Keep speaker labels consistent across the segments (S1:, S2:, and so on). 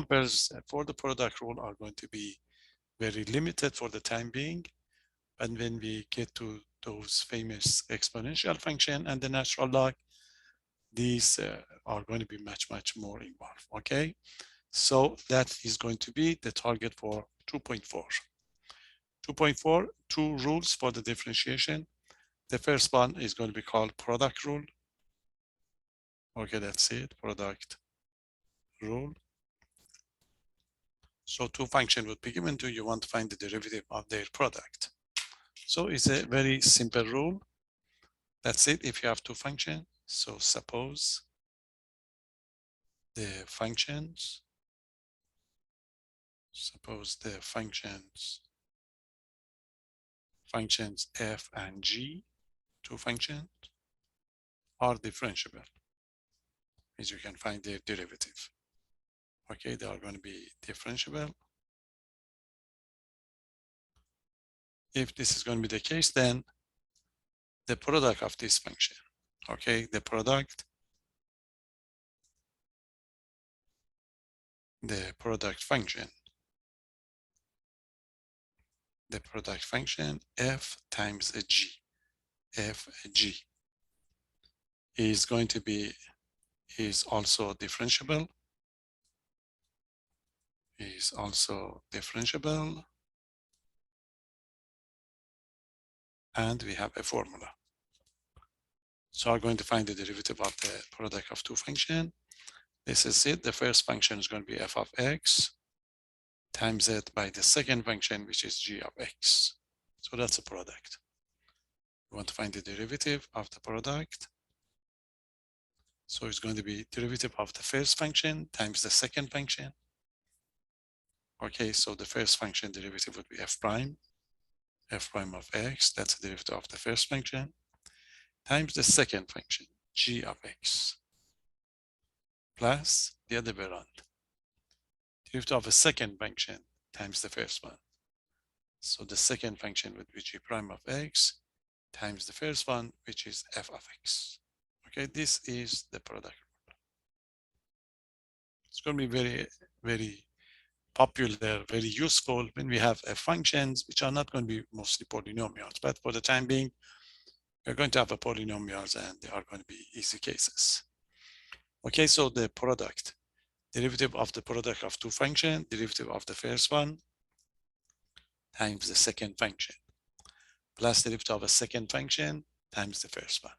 S1: Examples for the product rule are going to be very limited for the time being. And when we get to those famous exponential function and the natural log, these are going to be much more involved. Okay, so that is going to be the target for 2.4. 2.4, two rules for the differentiation. The first one is going to be called product rule. Okay, that's it, product rule. So two functions would be given to you, want to find the derivative of their product. So it's a very simple rule. That's it if you have two functions. So suppose the functions, functions f and g, two functions, are differentiable, means you can find their derivative. Okay, they are going to be differentiable. If this is going to be the case, then the product of this function, okay, the product function f times a g, fg, is going to be, is also differentiable, and we have a formula. So I'm going to find the derivative of the product of two functions. This is it. The first function is going to be f of x times it by the second function, which is g of x. So that's a product. We want to find the derivative of the product. So it's going to be derivative of the first function times the second function. Okay, so the first function derivative would be f prime of x, that's the derivative of the first function, times the second function, g of x, plus the other way around, derivative of a second function times the first one. So the second function would be g prime of x times the first one, which is f of x. Okay, this is the product rule. It's going to be very popular, very useful when we have functions which are not going to be mostly polynomials, but for the time being, we're going to have a polynomials and they are going to be easy cases. Okay, so the product, derivative of the product of two functions, derivative of the first one times the second function, plus derivative of a second function times the first one.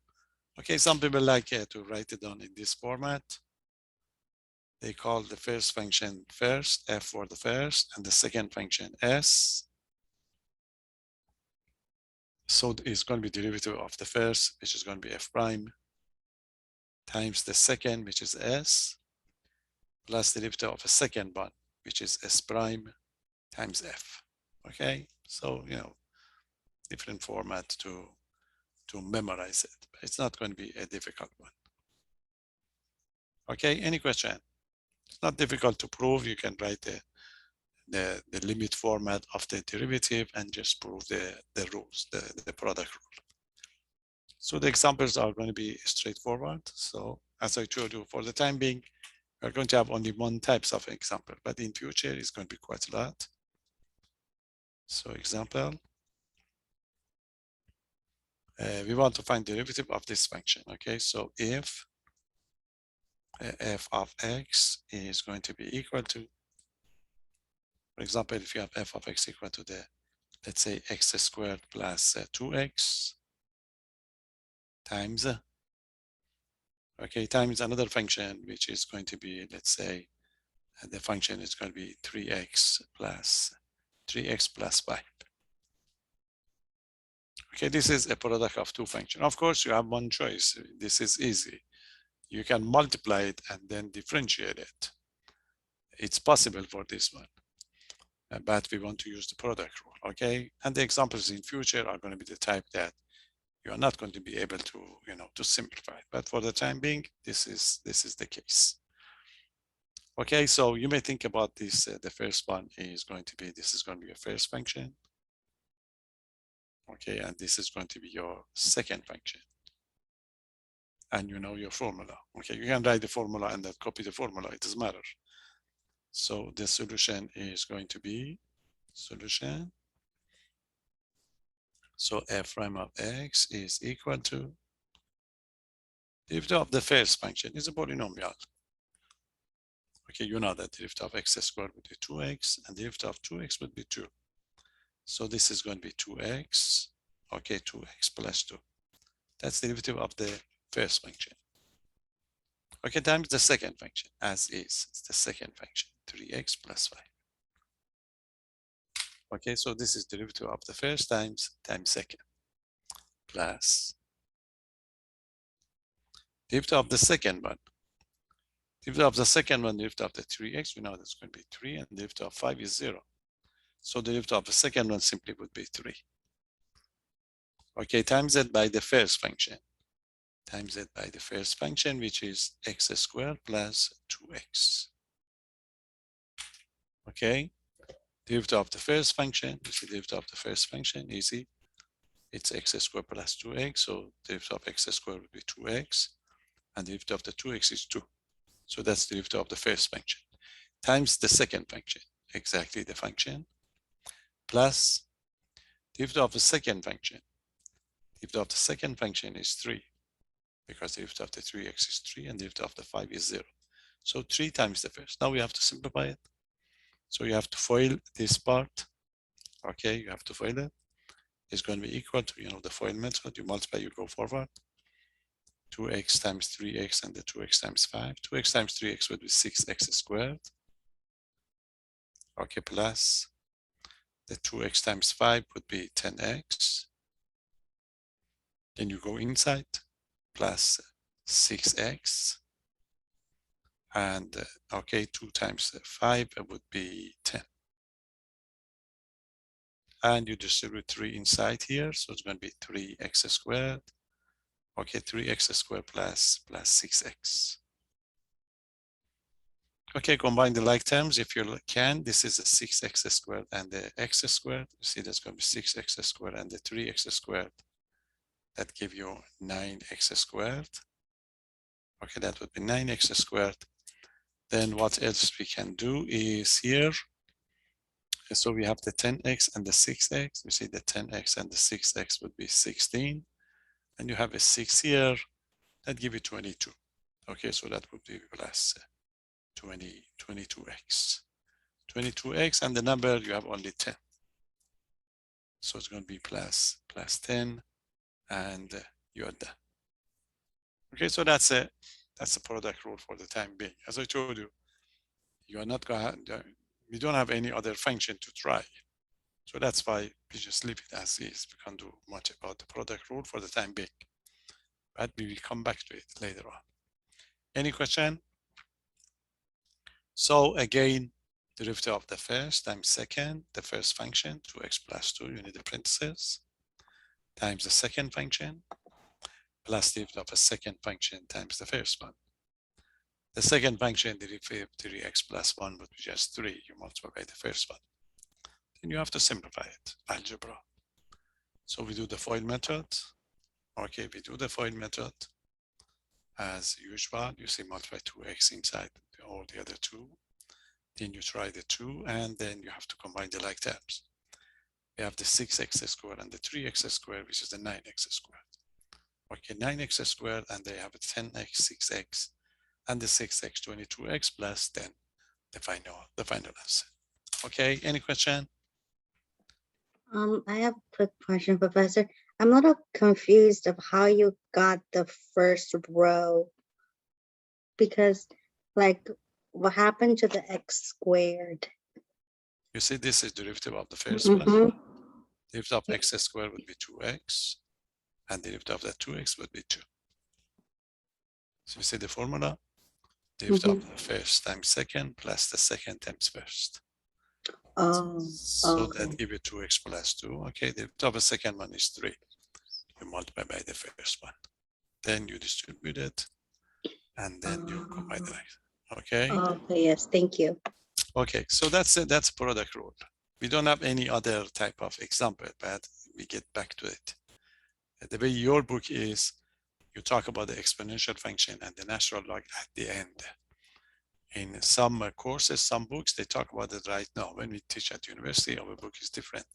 S1: Okay, some people like to write it down in this format. They call the first function first, f for the first, and the second function s. So it's going to be derivative of the first, which is going to be f prime, times the second, which is s, plus derivative of a second one, which is s prime times f. Okay, so different format to memorize it. But it's not going to be a difficult one. Okay, any question? It's not difficult to prove. You can write the limit format of the derivative and just prove the rules, the product rule. So the examples are going to be straightforward. So as I told you, for the time being, we're going to have only one types of example, but in future it's going to be quite a lot. So example, we want to find derivative of this function. Okay, so if f of x is going to be equal to, for example, if you have f of x equal to the, let's say, x squared plus 2x times, okay, times another function, which is going to be, let's say, the function is going to be 3x plus 5. Okay, this is a product of two functions. Of course, you have one choice. This is easy. You can multiply it and then differentiate it. It's possible for this one, but we want to use the product rule, okay? And the examples in future are going to be the type that you are not going to be able to, to simplify. But for the time being, this is the case. Okay, so you may think about this. The first one is going to be, this is going to be a first function. Okay, and this is going to be your second function. And you know your formula. Okay, you can write the formula and then copy the formula. It doesn't matter. So the solution is going to be solution. So f prime of x is equal to derivative of the first function is a polynomial. Okay, you know that derivative of x squared would be 2x and derivative of 2x would be 2. So this is going to be 2x. Okay, 2x plus 2. That's the derivative of the first function. Okay, times the second function as is. It's the second function, 3x plus 5. Okay, so this is derivative of the first times second plus derivative of the second one. Derivative of the second one, derivative of the 3x, we know that's going to be 3, and derivative of 5 is 0. So the derivative of the second one simply would be 3. Okay, times it by the first function. Times it by the first function, which is x squared plus 2x. Okay, derivative of the first function, this is the derivative of the first function, easy. It's x squared plus 2x, so derivative of x squared would be 2x, and derivative of the 2x is 2. So that's the derivative of the first function, times the second function, exactly the function, plus derivative of the second function. Derivative of the second function is 3, because the derivative of the 3x is 3, and the derivative of the 5 is 0. So 3 times the first. Now we have to simplify it. So you have to FOIL this part. Okay, you have to FOIL it. It's going to be equal to, the FOIL method. You multiply, you go forward. 2x times 3x and the 2x times 5. 2x times 3x would be 6x squared. Okay, plus the 2x times 5 would be 10x. Then you go inside, plus 6x. And okay, 2 times 5 would be 10. And you distribute 3 inside here, so it's going to be 3x squared. Okay, 3x squared plus 6x. Okay, combine the like terms if you can. This is a 6x squared and the x squared. You see that's going to be 6x squared and the 3x squared. That give you 9x squared. Okay, that would be 9x squared. Then what else we can do is here. So we have the 10x and the 6x. We see the 10x and the 6x would be 16. And you have a 6 here. That give you 22. Okay, so that would be plus 22x. 22x, and the number you have only 10. So it's going to be plus 10, and you're done. Okay, so that's a product rule for the time being. As I told you, you are not going to, we don't have any other function to try. So that's why we just leave it as is. We can't do much about the product rule for the time being. But we will come back to it later on. Any question? So again, derivative of the first times second, the first function, 2x plus 2, you need the parentheses, times the second function, plus derivative of a second function times the first one. The second function, derivative 3x plus 1 would be just 3. You multiply by the first one. Then you have to simplify it, algebra. So we do the FOIL method. Okay, we do the FOIL method. As usual, you see multiply 2x inside all the other 2. Then you try the 2, and then you have to combine the like terms. We have the 6x squared and the 3x squared, which is the 9x squared. Okay, 9x squared, and they have a 10x, 6x, and the 6x, 22x, plus then the final answer. Okay, any question?
S2: I have a quick question, Professor. I'm a little confused of how you got the first row, because like what happened to the x squared?
S1: You see, this is derivative of the first one. Derivative of x squared would be 2x, and derivative of that 2x would be 2. So you see the formula? Derivative of the first times second plus the second times first. So that give you 2x plus 2. Okay, the derivative of the second one is 3. You multiply by the first one. Then you distribute it, and then you combine the like. Okay?
S2: Okay, yes, thank you.
S1: Okay, so that's product rule. We don't have any other type of example, but we get back to it. The way your book is, you talk about the exponential function and the natural log at the end. In some courses, some books, they talk about it right now. When we teach at university, our book is different.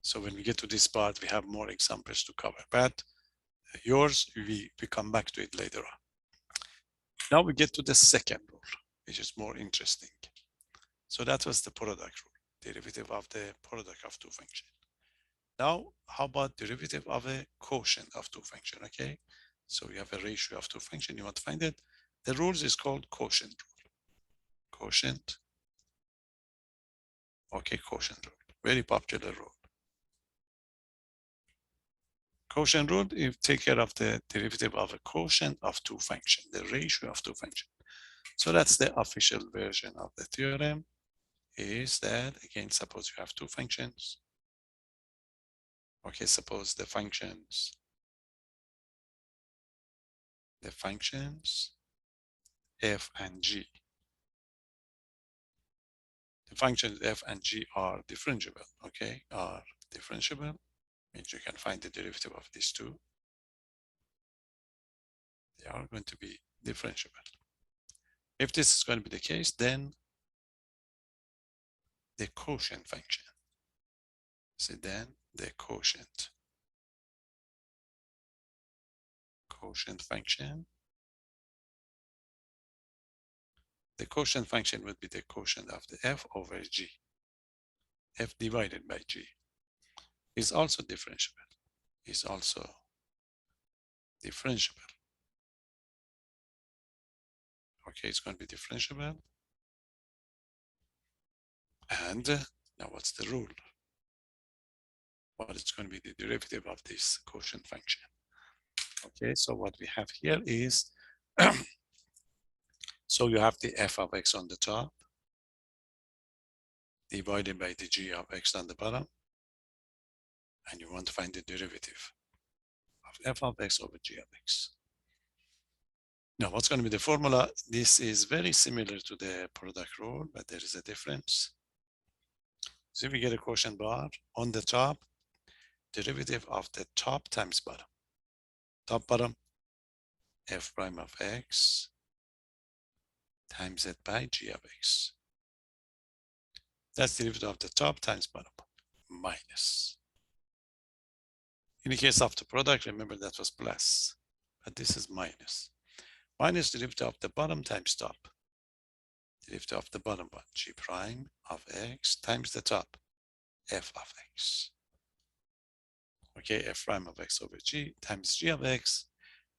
S1: So when we get to this part, we have more examples to cover. But yours, we come back to it later on. Now we get to the second rule, which is more interesting. So that was the product rule, derivative of the product of two functions. Now, how about derivative of a quotient of two functions, okay? So you have a ratio of two functions, you want to find it. The rules is called quotient rule. Quotient, okay, quotient rule, very popular rule. Quotient rule, you take care of the derivative of a quotient of two functions, the ratio of two functions. So that's the official version of the theorem, is that, again, suppose you have two functions. Okay, suppose the functions f and g. The functions f and g are differentiable, okay, are differentiable, means you can find the derivative of these two. They are going to be differentiable. If this is going to be the case, then the quotient function. So then the quotient function. The quotient function would be the quotient of the f over g. F divided by g is also differentiable. Is also differentiable. Okay, it's going to be differentiable. And now what's the rule? What is going to be the derivative of this quotient function? Okay, so what we have here is, so you have the f of x on the top divided by the g of x on the bottom, and you want to find the derivative of f of x over g of x. Now, what's going to be the formula? This is very similar to the product rule, but there is a difference. So if we get a quotient bar on the top, derivative of the top times bottom. Top bottom, f prime of x times z by g of x. That's the derivative of the top times bottom, minus. In the case of the product, remember that was plus, but this is minus. Minus derivative of the bottom times top. Derivative of the bottom one, g prime of x times the top, f of x. Okay, f prime of x over g times g of x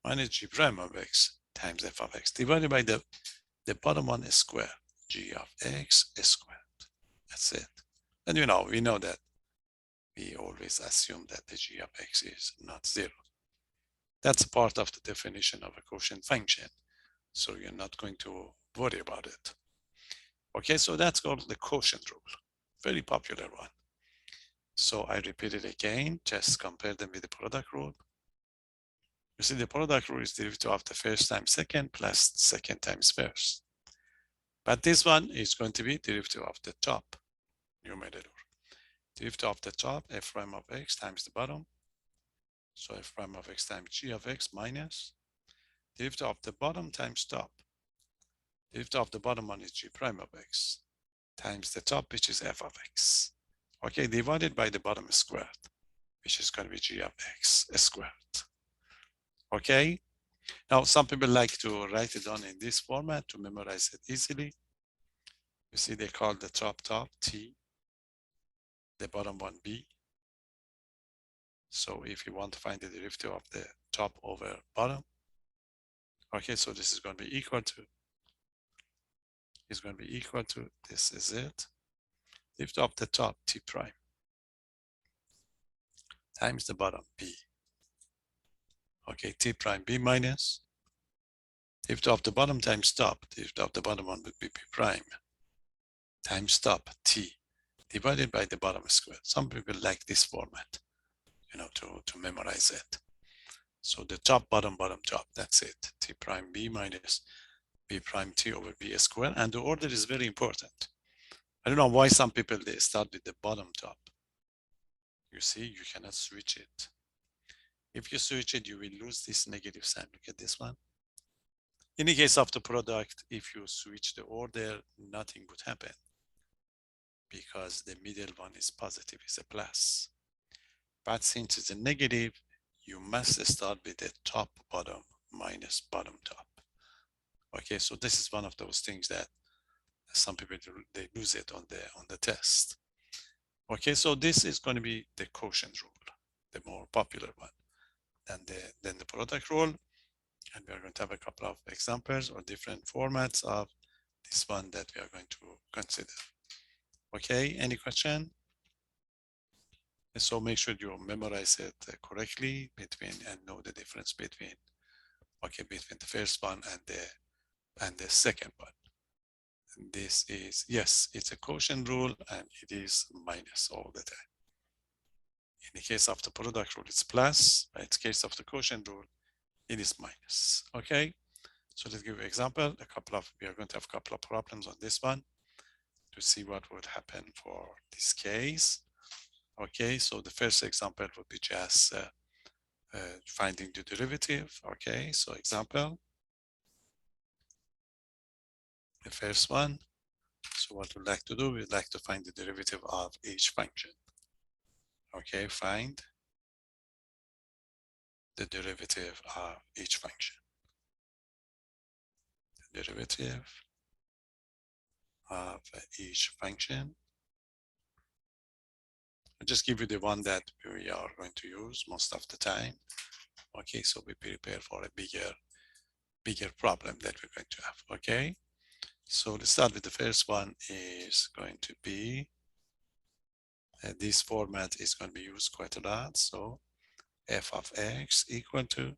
S1: minus g prime of x times f of x divided by the bottom one is square, g of x is squared. That's it. And we know that we always assume that the g of x is not zero. That's part of the definition of a quotient function. So you're not going to worry about it. Okay, so that's called the quotient rule. Very popular one. So I repeat it again, just compare them with the product rule. You see, the product rule is derivative of the first times second plus second times first. But this one is going to be derivative of the top numerator. Derivative of the top, f prime of x times the bottom. So f prime of x times g of x minus derivative of the bottom times top. Derivative of the bottom one is g prime of x times the top, which is f of x. Okay, divided by the bottom squared, which is going to be g of x squared. Okay, now some people like to write it down in this format to memorize it easily. You see, they call the top t, the bottom one b. So if you want to find the derivative of the top over bottom, okay, so this is going to be equal to, this is it, derivative of the top t prime times the bottom b. Okay, t prime b minus derivative of the bottom times top, derivative of the bottom one would be b prime times top t divided by the bottom squared. Some people like this format, to memorize it. So the top, bottom, top, that's it. T prime b minus b prime t over b squared. And the order is very important. I don't know why some people, they start with the bottom top. You see, you cannot switch it. If you switch it, you will lose this negative sign. Look at this one. In the case of the product, if you switch the order, nothing would happen because the middle one is positive, is a plus. But since it's a negative, you must start with the top bottom minus bottom top. Okay, so this is one of those things that some people they lose it on the test. Okay, so this is going to be the quotient rule, the more popular one than the product rule. And we are going to have a couple of examples or different formats of this one that we are going to consider. Okay, any question? So make sure you memorize it correctly and know the difference between the first one and the second one. And this is, yes, it's a quotient rule and it is minus all the time. In the case of the product rule, it's plus. But in the case of the quotient rule, it is minus. Okay, so let's give you an example. We are going to have a couple of problems on this one to see what would happen for this case. Okay, so the first example would be just finding the derivative. Okay, so example, the first one. So what we'd like to do, we'd like to find the derivative of each function. Okay, find the derivative of each function. The derivative of each function. I'll just give you the one that we are going to use most of the time. Okay, so we prepare for a bigger problem that we're going to have. Okay, so let's start with the first one is going to be this format is going to be used quite a lot. So f of x equal to,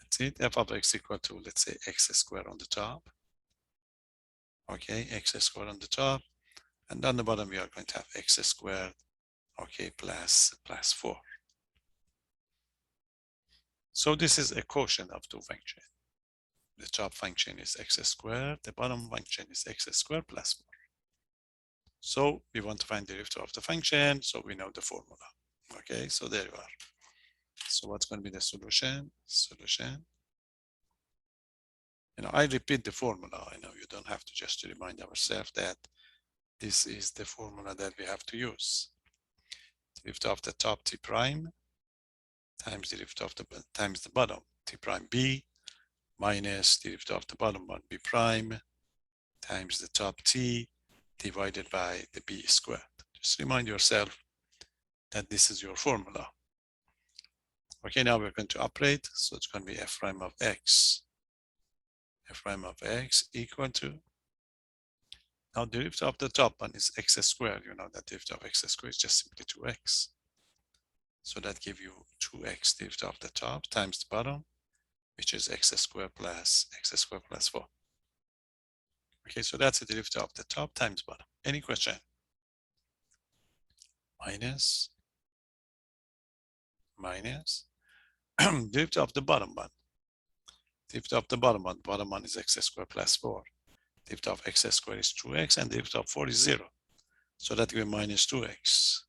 S1: that's it, f of x equal to, let's say, x squared on the top. Okay, x squared on the top, and on the bottom we are going to have x squared, okay, plus 4. So this is a quotient of two functions. The top function is x squared, the bottom function is x squared plus 4. So we want to find the derivative of the function, so we know the formula. Okay, so there you are. So what's going to be the solution? I repeat the formula. I know you don't have to just remind ourselves that this is the formula that we have to use. Derivative of the top t prime times derivative of times the bottom t prime b minus derivative of the bottom one b prime times the top t divided by the b squared. Just remind yourself that this is your formula. Okay, now we're going to operate. So it's going to be f prime of x equal to, now derivative of the top one is x squared. You know that derivative of x squared is just simply 2x. So that gives you 2x derivative of the top times the bottom, which is x squared plus 4. Okay, so that's the derivative of the top times bottom. Any question? Minus derivative of the bottom one. Derivative of the bottom one is x squared plus 4. Derivative of x squared is 2x and derivative of 4 is 0. So that gives minus 2x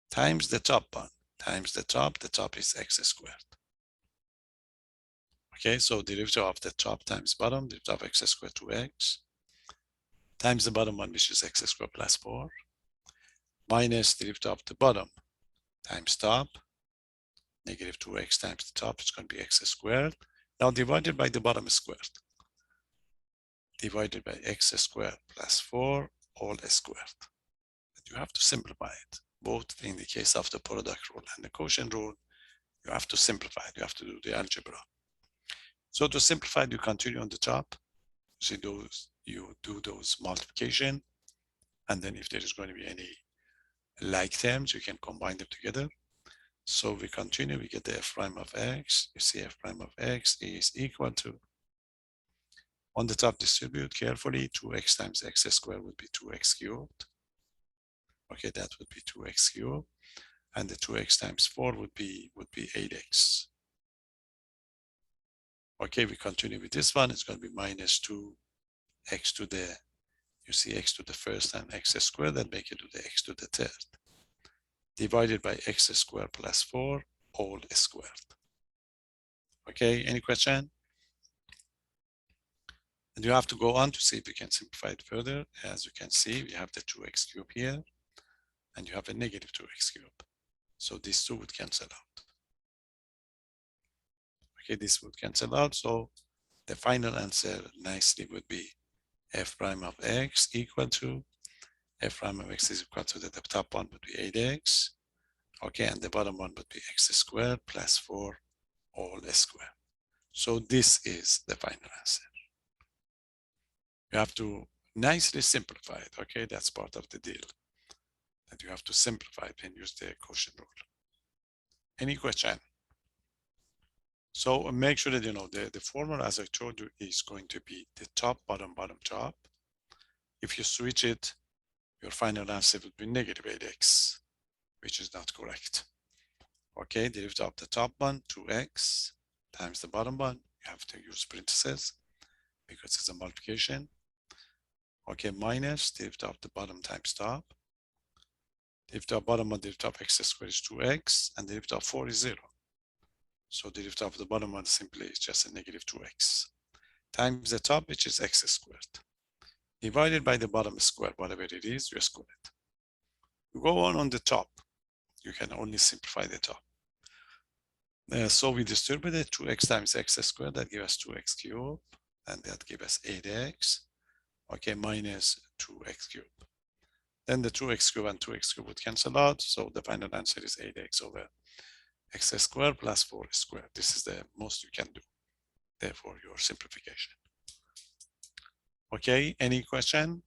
S1: times the top one times the top is x squared. Okay, so derivative of the top times bottom, derivative of x squared 2x times the bottom one, which is x squared plus 4, minus derivative of the bottom times top, negative 2x times the top, it's going to be x squared. Now divided by the bottom squared, divided by x squared plus 4 all squared. But you have to simplify it. Both in the case of the product rule and the quotient rule, you have to simplify it. You have to do the algebra. So to simplify, you continue on the top. See those, you do those multiplication, and then if there is going to be any like terms, you can combine them together. So we continue, we get the f prime of x. You see f prime of x is equal to, on the top distribute carefully, 2x times x squared would be 2x cubed. Okay, that would be 2x cubed. And the 2x times 4 would be 8x. Okay, we continue with this one. It's going to be minus 2x to the, you see x to the first and x squared, that make it to the x to the third. Divided by x squared plus 4 all squared. Okay, any question? And you have to go on to see if you can simplify it further. As you can see, we have the 2x cube here, and you have a negative 2x cube. So these two would cancel out. Okay, this would cancel out. So the final answer nicely would be f prime of x equal to f prime of x is equal to the top one would be 8x. Okay, and the bottom one would be x squared plus 4 all squared. So this is the final answer. You have to nicely simplify it. Okay, that's part of the deal. That you have to simplify it and use the quotient rule. Any question? So make sure that you know the formula, as I told you, is going to be the top, bottom, bottom, top. If you switch it, your final answer would be negative 8x, which is not correct. Okay, derivative of the top one, 2x, times the bottom one. You have to use parentheses because it's a multiplication. Okay, minus derivative of the bottom times top. Derivative of bottom one, derivative of x squared is 2x, and derivative of 4 is 0. So derivative of the bottom one simply is just a negative 2x times the top, which is x squared, divided by the bottom square, whatever it is, you square it. You go on the top, you can only simplify the top. So we distributed 2x times x squared, that gives us 2x cubed, and that gives us 8x, okay, minus 2x cubed. Then the 2x cubed and 2x cubed would cancel out, so the final answer is 8x over x squared plus 4 squared. This is the most you can do, therefore your simplification. Okay, any question?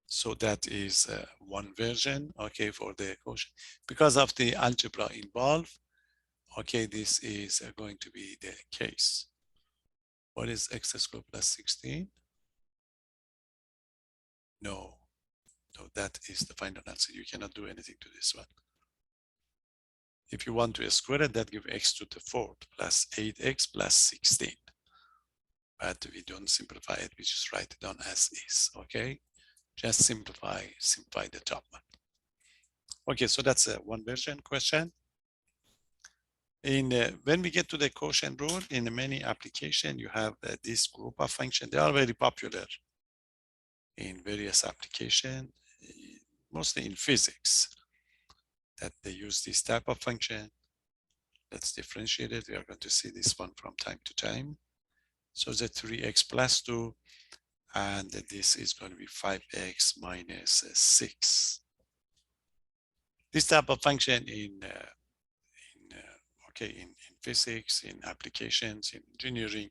S1: So that is one version, okay, for the quotient. Because of the algebra involved, okay, this is going to be the case. What is x squared plus 16? No, no, that is the final answer. You cannot do anything to this one. If you want to square it, that gives x to the fourth plus 8x plus 16. But we don't simplify it, we just write it down as is, okay? Just simplify the top one. Okay, so that's one version question. When we get to the quotient rule, in many applications, you have this group of functions. They are very popular in various applications, mostly in physics, that they use this type of function. Let's differentiate it. We are going to see this one from time to time. So the 3x plus 2, and this is going to be 5x minus 6. This type of function in physics, in applications, in engineering,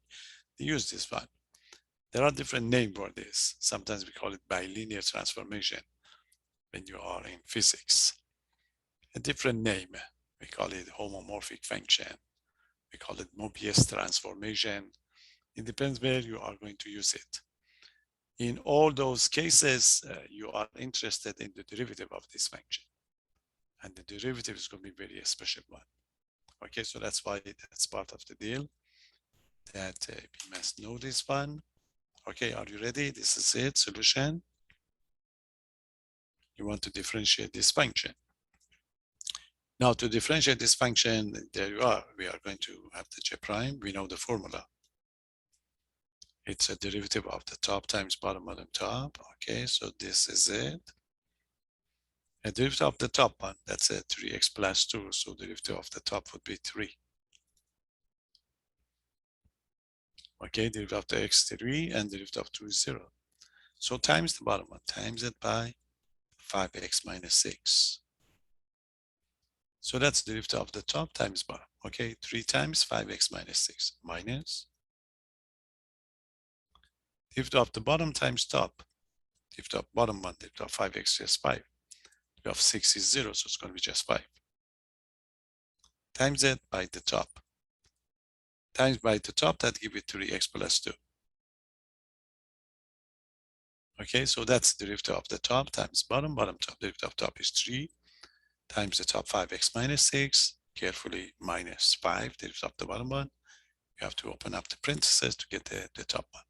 S1: they use this one. There are different names for this. Sometimes we call it bilinear transformation when you are in physics. A different name, we call it homomorphic function. We call it Mobius transformation. It depends where you are going to use it. In all those cases, you are interested in the derivative of this function. And the derivative is going to be very special one. Okay, so that's why that's part of the deal that we must know this one. Okay, are you ready? This is it, solution. You want to differentiate this function. Now to differentiate this function, there you are. We are going to have the j prime. We know the formula. It's a derivative of the top times bottom on the top. Okay, so this is it. A derivative of the top one, that's a 3x plus 2. So derivative of the top would be 3. Okay, derivative of the x 3 and derivative of 2 is 0. So times the bottom one, times it by 5x minus 6. So that's the derivative of the top times bottom. Okay, 3 times 5x minus 6 minus derivative of the bottom times top. Derivative of bottom one, derivative of 5x just 5. Derivative of 6 is 0, so it's going to be just 5. Times it by the top. Times by the top, that gives it 3x plus 2. Okay, so that's the derivative of the top times bottom, bottom top. Derivative of top is 3 times the top 5x minus 6, carefully minus 5, derivative of the bottom one. You have to open up the parentheses to get the top one.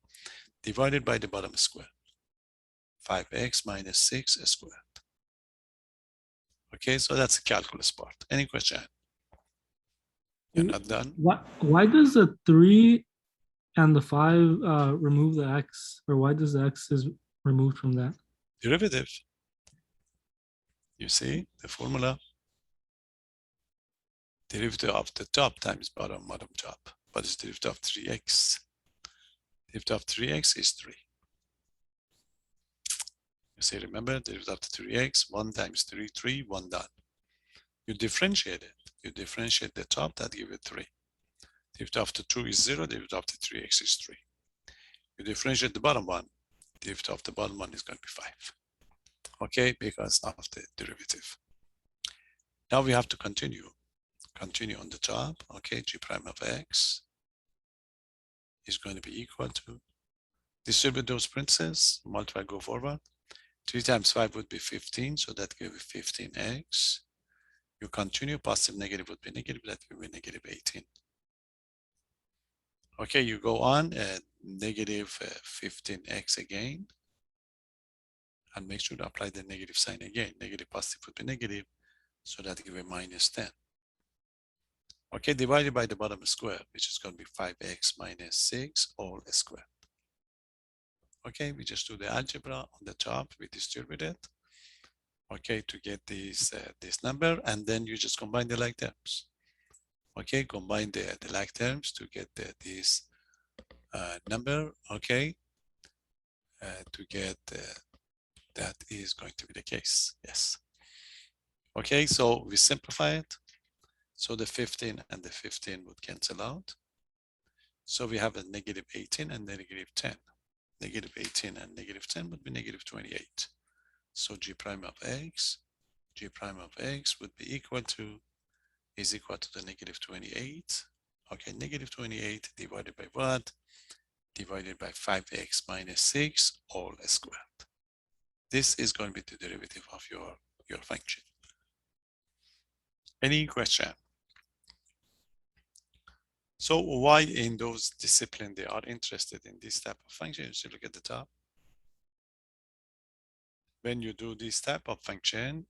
S1: Divided by the bottom square. 5x minus 6 squared. Okay, so that's the calculus part. Any question? You're not done.
S3: Why does the 3 and the 5 remove the x, or why does the x is removed from that?
S1: Derivative. You see the formula? Derivative of the top times bottom, bottom top. What is derivative of 3x? Derivative of 3x is 3. You see, remember, derivative of 3x, 1 times 3, 3, 1 done. You differentiate it. You differentiate the top, that gives you 3. Derivative of the 2 is 0, derivative of the 3x is 3. You differentiate the bottom one, derivative of the bottom one is going to be 5. Okay, because of the derivative. Now we have to continue. Continue on the top. Okay, g prime of x is going to be equal to, distribute those parentheses, multiply, go forward. 3 times 5 would be 15, so that gives you 15x. You continue, positive, negative would be negative, that will be negative 18. Okay, you go on at negative 15x again, and make sure to apply the negative sign again. Negative, positive would be negative, so that gives you minus 10. Okay, divided by the bottom square, which is going to be 5x minus 6 all squared. Okay, we just do the algebra on the top, we distribute it. Okay, to get this number, and then you just combine the like terms. Okay, combine the like terms to get this number. Okay, to get that is going to be the case. Yes. Okay, so we simplify it. So the 15 and the 15 would cancel out. So we have a negative 18 and negative 10. Negative 18 and negative 10 would be negative 28. So g prime of x would be equal to, is equal to the negative 28. Okay, negative 28 divided by what? Divided by 5x minus 6 all squared. This is going to be the derivative of your function. Any question? So why in those disciplines they are interested in this type of functions? You look at the top. When you do this type of function,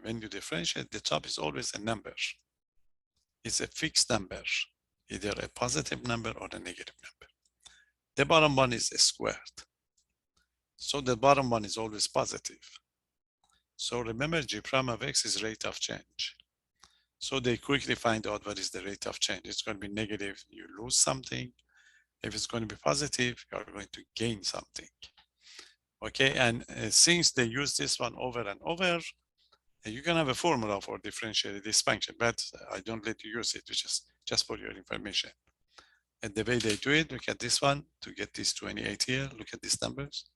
S1: when you differentiate, the top is always a number. It's a fixed number, either a positive number or a negative number. The bottom one is squared. So the bottom one is always positive. So remember, g prime of x is rate of change. So they quickly find out what is the rate of change. It's going to be negative, you lose something. If it's going to be positive, you are going to gain something. Okay, and since they use this one over and over, you can have a formula for differentiating this function, but I don't let you use it, which is just for your information. And the way they do it, look at this one, to get this 28 here, look at these numbers.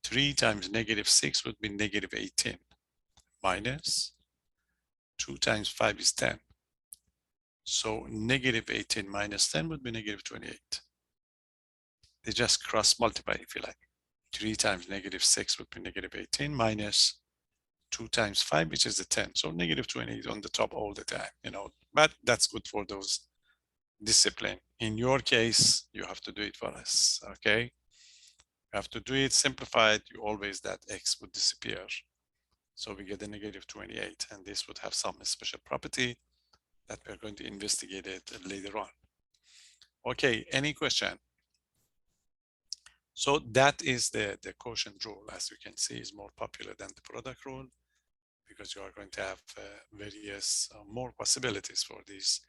S1: 3 times negative 6 would be negative 18, minus 2 times 5 is 10. So negative 18 minus 10 would be negative 28. They just cross multiply if you like. 3 times negative 6 would be negative 18 minus 2 times 5, which is the 10. So negative 28 on the top all the time, you know, but that's good for those discipline. In your case, you have to do it for us, okay? You have to do it simplified. You always, that x would disappear. So we get a negative 28, and this would have some special property that we're going to investigate it later on. Okay, any question? So that is the quotient rule, as you can see, is more popular than the product rule, because you are going to have various more possibilities for these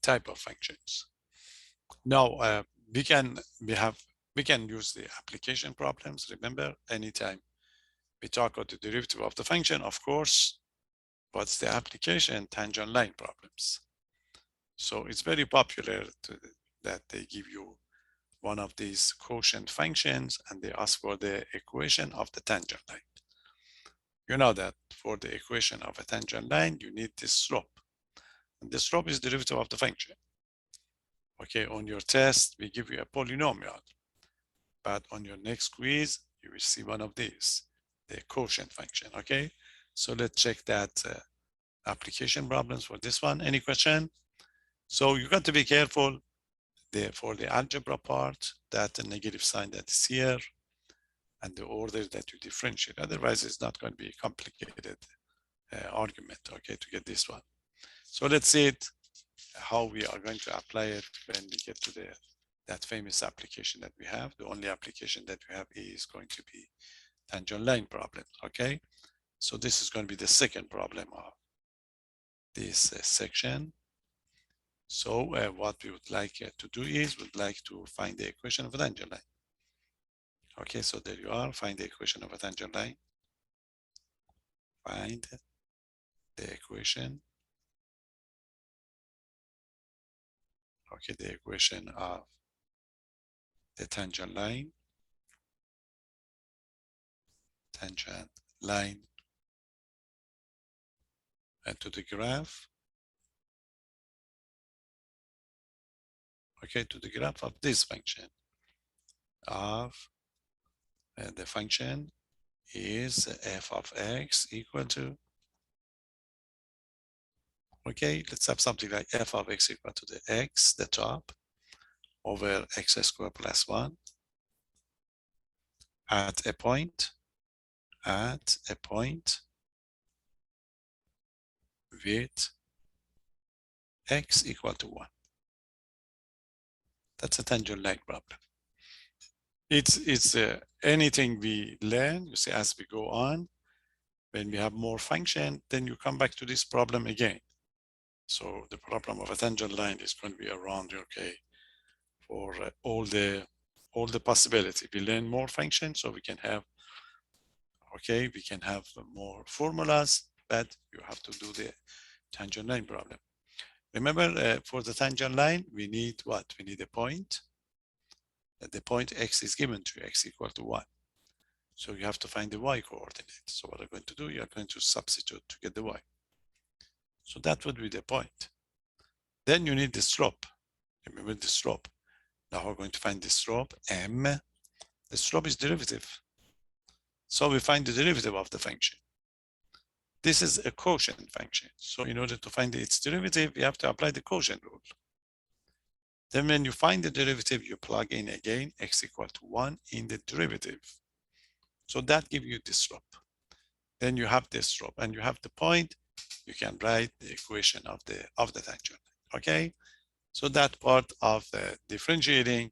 S1: type of functions. Now we can use the application problems. Remember, anytime we talk about the derivative of the function, of course, what's the application? Tangent line problems. So it's very popular that they give you one of these quotient functions and they ask for the equation of the tangent line. You know that for the equation of a tangent line, you need this slope. And the slope is the derivative of the function. Okay, on your test, we give you a polynomial. But on your next quiz, you will see one of these, the quotient function, okay? So let's check that application problems for this one. Any question? So you got to be careful for the algebra part, that the negative sign that is here, and the order that you differentiate. Otherwise, it's not going to be a complicated argument, okay, to get this one. So let's see it. how we are going to apply it when we get to that famous application that we have. The only application that we have is going to be tangent line problem. Okay, so this is going to be the second problem of this section. So what we would like to do is we'd like to find the equation of a tangent line. Okay, so there you are. Find the equation of a tangent line. Find the equation. Okay, the equation of the tangent line. Tangent line and to the graph. Okay, to the graph of this function of the function is f of x equal to, okay, let's have something like f of x equal to the x, the top, over x squared plus 1 at a point with x equal to 1. That's a tangent line problem. It's anything we learn, you see, as we go on, when we have more function, then you come back to this problem again. So the problem of a tangent line is going to be around, okay, for all the possibility. We learn more functions, so we can have, okay, we can have more formulas, but you have to do the tangent line problem. Remember, for the tangent line, we need what? We need a point. The point x is given to x equal to 1. So you have to find the y coordinate. So what I'm going to do, you're going to substitute to get the y. So that would be the point. Then you need the slope. Remember the slope. Now we're going to find the slope, m. The slope is derivative. So we find the derivative of the function. This is a quotient function. So in order to find its derivative, you have to apply the quotient rule. Then when you find the derivative, you plug in again x equal to 1 in the derivative. So that gives you the slope. Then you have the slope and you have the point. You can write the equation of the tangent. Okay, so that part of the differentiating,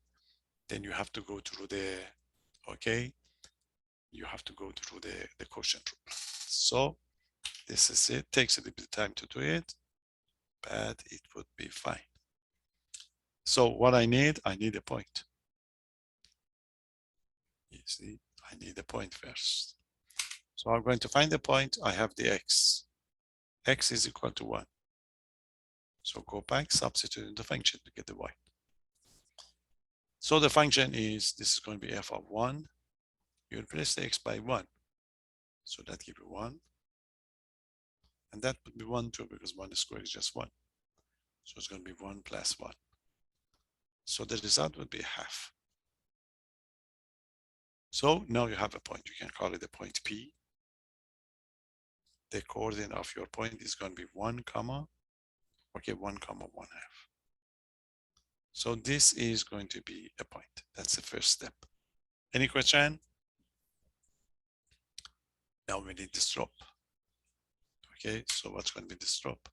S1: then you have to go through the, okay, you have to go through the quotient rule. So this is it. Takes a little bit of time to do it, but it would be fine. So what I need a point. You see, I need a point first. So I'm going to find the point. I have the x. X is equal to 1. So go back, substitute in the function to get the y. So the function is, this is going to be f of 1. You replace the x by 1. So that gives you 1. And that would be 1 too, because 1 squared is just 1. So it's going to be 1 plus 1. So the result would be half. So now you have a point. You can call it a point P. The coordinate of your point is going to be 1 comma, okay, 1 comma 1 half. So this is going to be a point. That's the first step. Any question? Now we need the slope. Okay, so what's going to be the slope?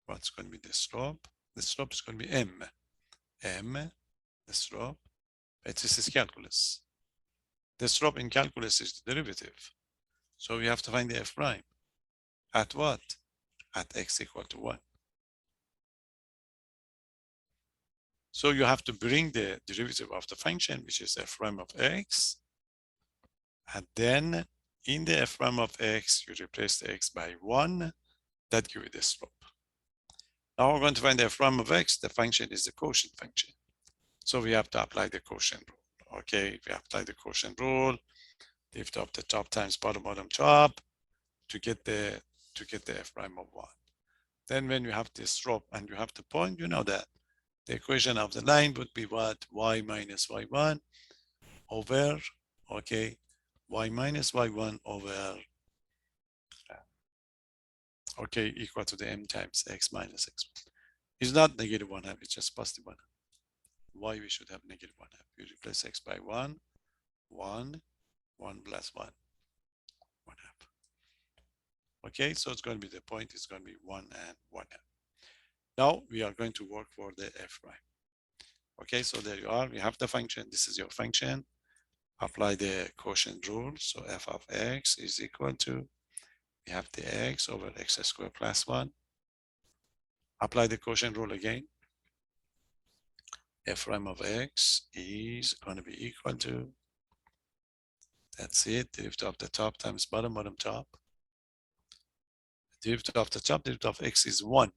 S1: What's going to be the slope? The slope is going to be m. M, the slope. But this is calculus. The slope in calculus is the derivative. So we have to find the f prime. At what? At x equal to 1. So you have to bring the derivative of the function, which is f prime of x. And then in the f prime of x, you replace the x by 1. That gives you the slope. Now we're going to find the f prime of x. The function is the quotient function. So we have to apply the quotient rule. Okay, we apply the quotient rule, lift up the top times bottom top to get the f prime of 1. Then when you have this slope and you have the point, you know that the equation of the line would be what? Y minus y1 over, okay, y minus y1 over, okay, equal to the m times x minus x. It's not negative 1 half, it's just positive 1 half. Why we should have negative 1 half? You replace x by 1, 1 plus 1, 1 half. Okay, so it's going to be the point is going to be 1 and 1 half. Now we are going to work for the f prime. Okay, so there you are. We have the function. This is your function. Apply the quotient rule. So f of x is equal to, we have the x over x squared plus 1. Apply the quotient rule again. F prime of x is going to be equal to, that's it, derivative of the top times bottom, bottom top. Derivative of the top, derivative of x is 1.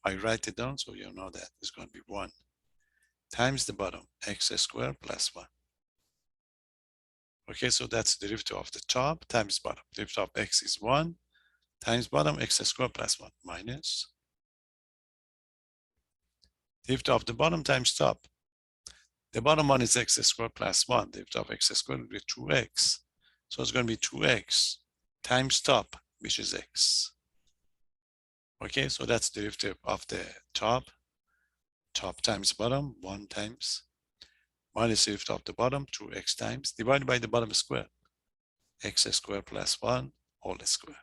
S1: I write it down so you know that it's going to be 1 times the bottom, x squared plus 1. Okay, so that's derivative of the top times bottom. Derivative of x is 1 times bottom, x squared plus 1 minus derivative of the bottom times top. The bottom one is x squared plus 1. Derivative of x squared will be 2x. So it's going to be 2x times top, which is x. Okay, so that's derivative of the top times bottom, 1 times, minus derivative of the bottom, 2x times, divided by the bottom square, x squared plus 1, all square.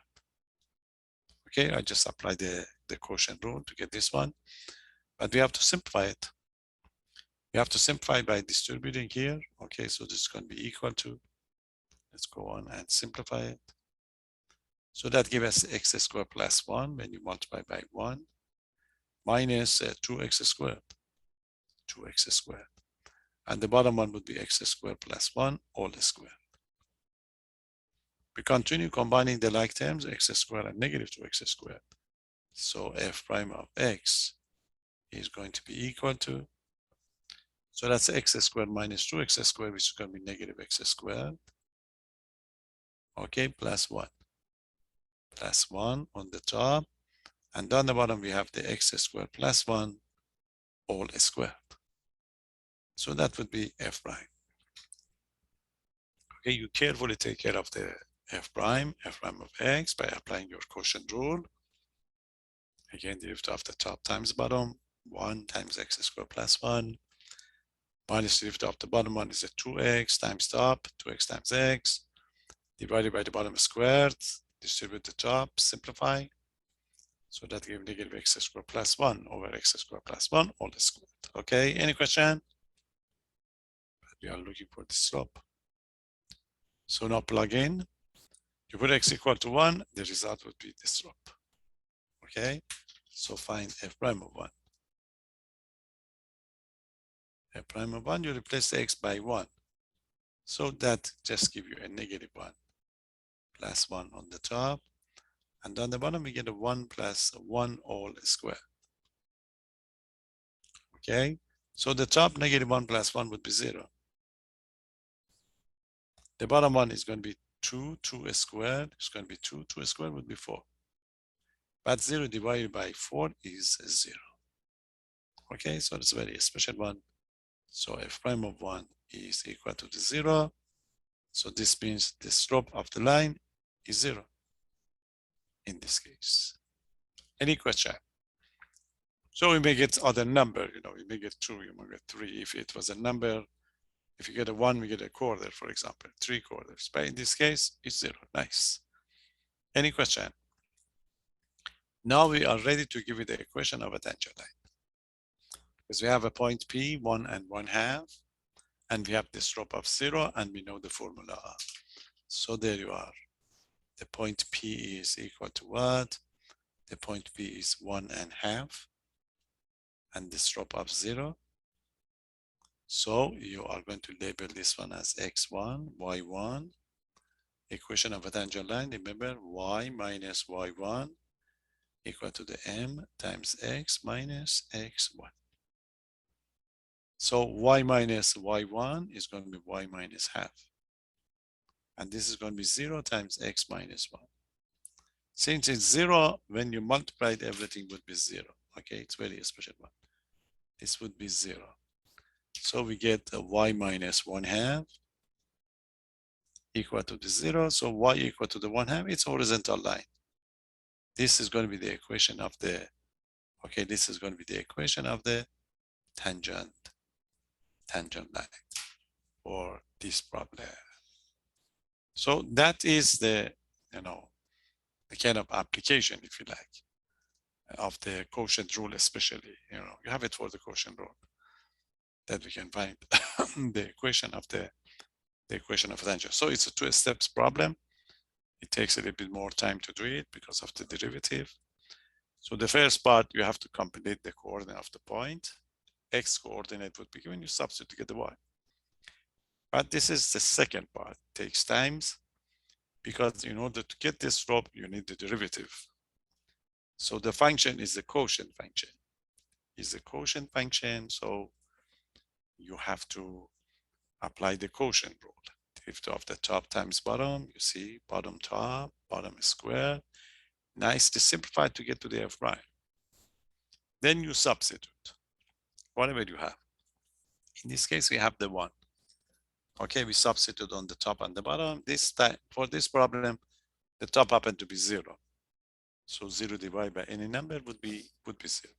S1: Okay, I just apply the quotient rule to get this one, but we have to simplify it. We have to simplify by distributing here. Okay, so this is going to be equal to, let's go on and simplify it. So that gives us x squared plus 1 when you multiply by 1 minus 2x squared, 2x squared. And the bottom one would be x squared plus 1 all squared. We continue combining the like terms, x squared and negative 2x squared. So f prime of x is going to be equal to, so that's x squared minus 2x squared, which is going to be negative x squared. Okay, plus 1. Plus 1 on the top. And on the bottom, we have the x squared plus 1 all squared. So that would be f prime. Okay, you carefully take care of the f prime of x by applying your quotient rule. Again, derivative of the top times bottom, 1 times x squared plus 1, minus derivative of the bottom one is a 2x times top, 2x times x, divided by the bottom squared, distribute the top, simplify. So that gives negative x squared plus 1 over x squared plus 1, all squared. Okay, any question? We are looking for the slope. So now plug in. You put x equal to 1, the result would be the slope. Okay, so find f prime of 1. F prime of 1, you replace the x by 1. So that just give you a negative 1 plus 1 on the top. And on the bottom, we get a 1 plus 1 all square. Okay, so the top negative 1 plus 1 would be 0. The bottom one is going to be 2 squared. It's going to be 2 squared would be 4. But 0 divided by 4 is 0. Okay, so it's a very special one. So f prime of 1 is equal to the 0. So this means the slope of the line is 0 in this case. Any question? So we may get other number, we may get 2, you may get 3. If it was a number, if you get a 1, we get a quarter, for example, 3 quarters. But in this case, it's 0. Nice. Any question? Now we are ready to give you the equation of a tangent line. Because we have a point P, 1 and 1/2, and we have the slope of 0, and we know the formula. So there you are. The point P is equal to what? The point P is 1/2, and the slope of 0. So you are going to label this one as x1, y1. Equation of a tangent line, remember, y minus y1 equal to the m times x minus x1. So y minus y1 is going to be y minus half. And this is going to be 0 times x minus 1. Since it's 0, when you multiply it, everything would be 0. Okay, it's very special one. This would be 0. So we get a y minus 1/2 equal to the 0. So y equal to the 1/2, it's a horizontal line. This is going to be the equation of the, okay, this is going to be the equation of the tangent line for this problem. So that is the, the kind of application, if you like, of the quotient rule, especially. You have it for the quotient rule that we can find the equation of the equation of tangent. So it's a two steps problem. It takes a little bit more time to do it because of the derivative. So the first part, you have to compute the coordinate of the point. X coordinate would be given, you substitute to get the Y. But this is the second part. It takes times because in order to get this slope, you need the derivative. So the function is the quotient function. Is the quotient function, so you have to apply the quotient rule. Derivative of the top times bottom, you see bottom top, bottom square. Nice to simplify to get to the F prime. Then you substitute whatever you have. In this case, we have the 1. Okay, we substitute on the top and the bottom. This time, for this problem, the top happened to be 0. So 0 divided by any number would be 0.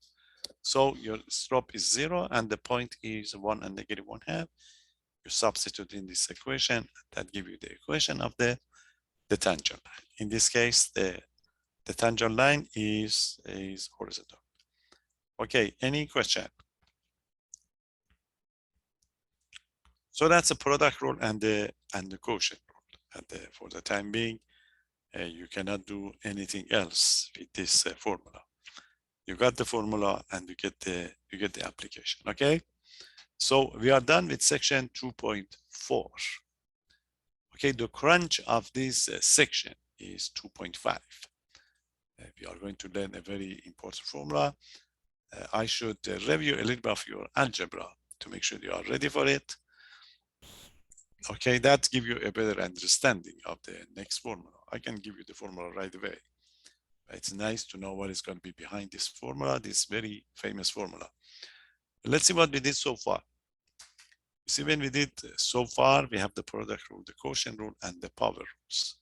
S1: So your slope is 0 and the point is 1 and negative 1/2. You substitute in this equation, that gives you the equation of the tangent line. In this case, the tangent line is horizontal. Okay, any question? So that's the product rule and the quotient rule. And for the time being, you cannot do anything else with this formula. You got the formula and you get the application. Okay, so we are done with section 2.4. Okay, the crunch of this section is 2.5. We are going to learn a very important formula. I should review a little bit of your algebra to make sure you are ready for it. Okay, that gives you a better understanding of the next formula. I can give you the formula right away. It's nice to know what is going to be behind this formula, this very famous formula. Let's see what we did so far. You see, when we did so far, we have the product rule, the quotient rule, and the power rules.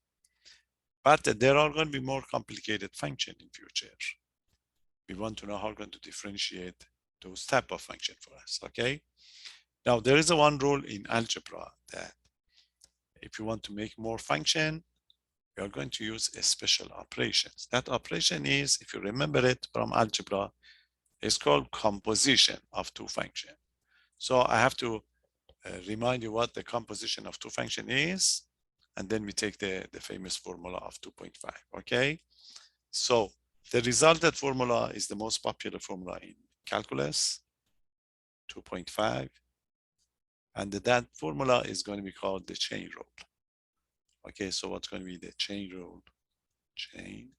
S1: But there are going to be more complicated functions in future. We want to know how we're going to differentiate those type of functions for us, okay? Now, there is a one rule in algebra that if you want to make more function, we are going to use a special operations. That operation is, if you remember it from algebra, it's called composition of two functions. So I have to remind you what the composition of two function is, and then we take the famous formula of 2.5, okay? So the resulted formula is the most popular formula in calculus, 2.5, and that formula is going to be called the chain rule. Okay, so what's going to be the chain rule? Chain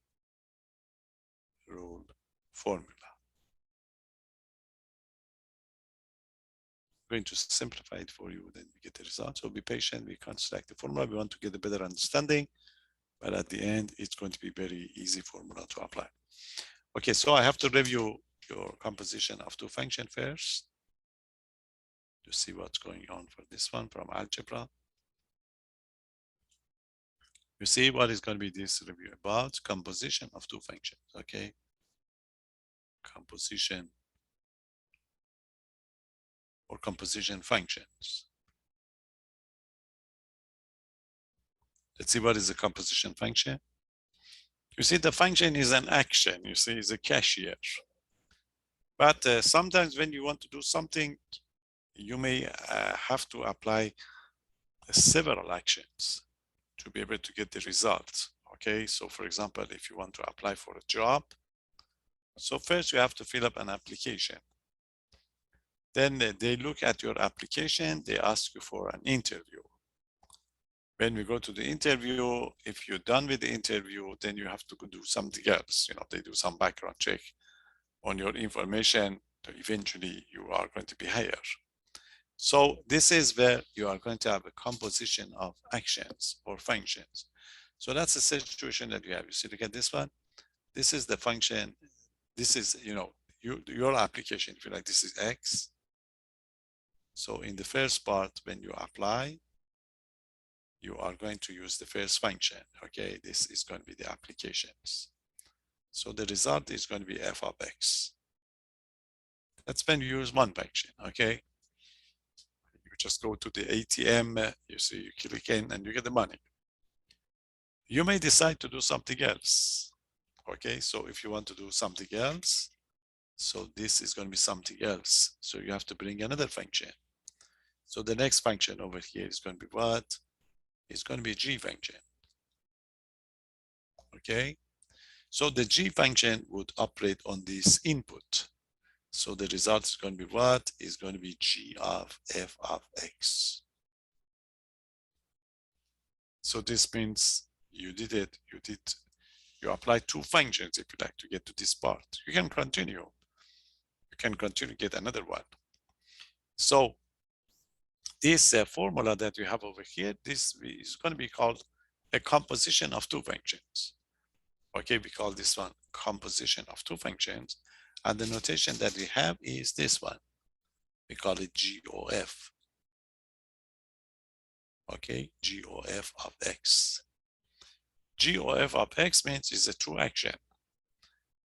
S1: rule formula. I'm going to simplify it for you, then we get the result. So be patient, we construct the formula. We want to get a better understanding, but at the end, it's going to be very easy formula to apply. Okay, so I have to review your composition of two functions first to see what's going on for this one from algebra. You see what is going to be this review about? Composition of two functions, okay? Composition or composition functions. Let's see what is the composition function. You see, the function is an action, you see, it's a cashier. But sometimes when you want to do something, you may have to apply several actions to be able to get the result. Okay, so for example, if you want to apply for a job, so first you have to fill up an application. Then they look at your application, they ask you for an interview. When we go to the interview, if you're done with the interview, then you have to do something else. They do some background check on your information. Eventually, you are going to be hired. So this is where you are going to have a composition of actions or functions. So that's the situation that you have. You see, look at this one. This is the function. This is, your application, if you like, this is X. So in the first part, when you apply, you are going to use the first function, okay? This is going to be the applications. So the result is going to be f of X. That's when you use one function, okay? You just go to the ATM, you see, you click in and you get the money. You may decide to do something else. Okay, so if you want to do something else, so this is going to be something else. So you have to bring another function. So the next function over here is going to be what? It's going to be a g function. Okay, so the g function would operate on this input. So the result is going to be what? Is going to be g of f of x. So this means you did it, you applied two functions if you like to get to this part. You can continue. You can continue to get another one. So this formula that you have over here, this is going to be called a composition of two functions. Okay, we call this one composition of two functions. And the notation that we have is this one. We call it GOF. Okay, GOF of X. GOF of X means it's a true action.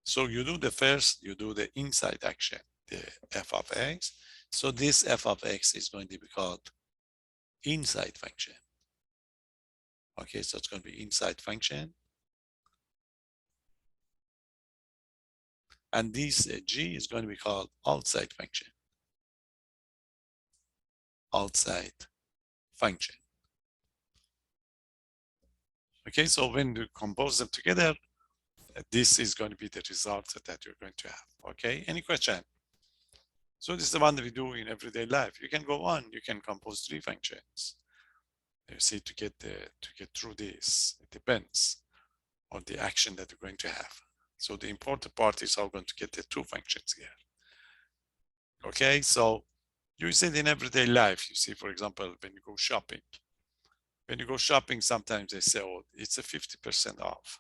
S1: So you do the first, you do the inside action, the f of X. So this f of X is going to be called inside function. Okay, so it's going to be inside function. And this G is going to be called outside function. Outside function. Okay, so when you compose them together, this is going to be the result that you're going to have. Okay, any question? So this is the one that we do in everyday life. You can go on, you can compose three functions. You see, to get through this, it depends on the action that you're going to have. So the important part is how we're going to get the two functions here. Okay, so you see it in everyday life. You see, for example, when you go shopping. When you go shopping, sometimes they say, oh, it's a 50% off.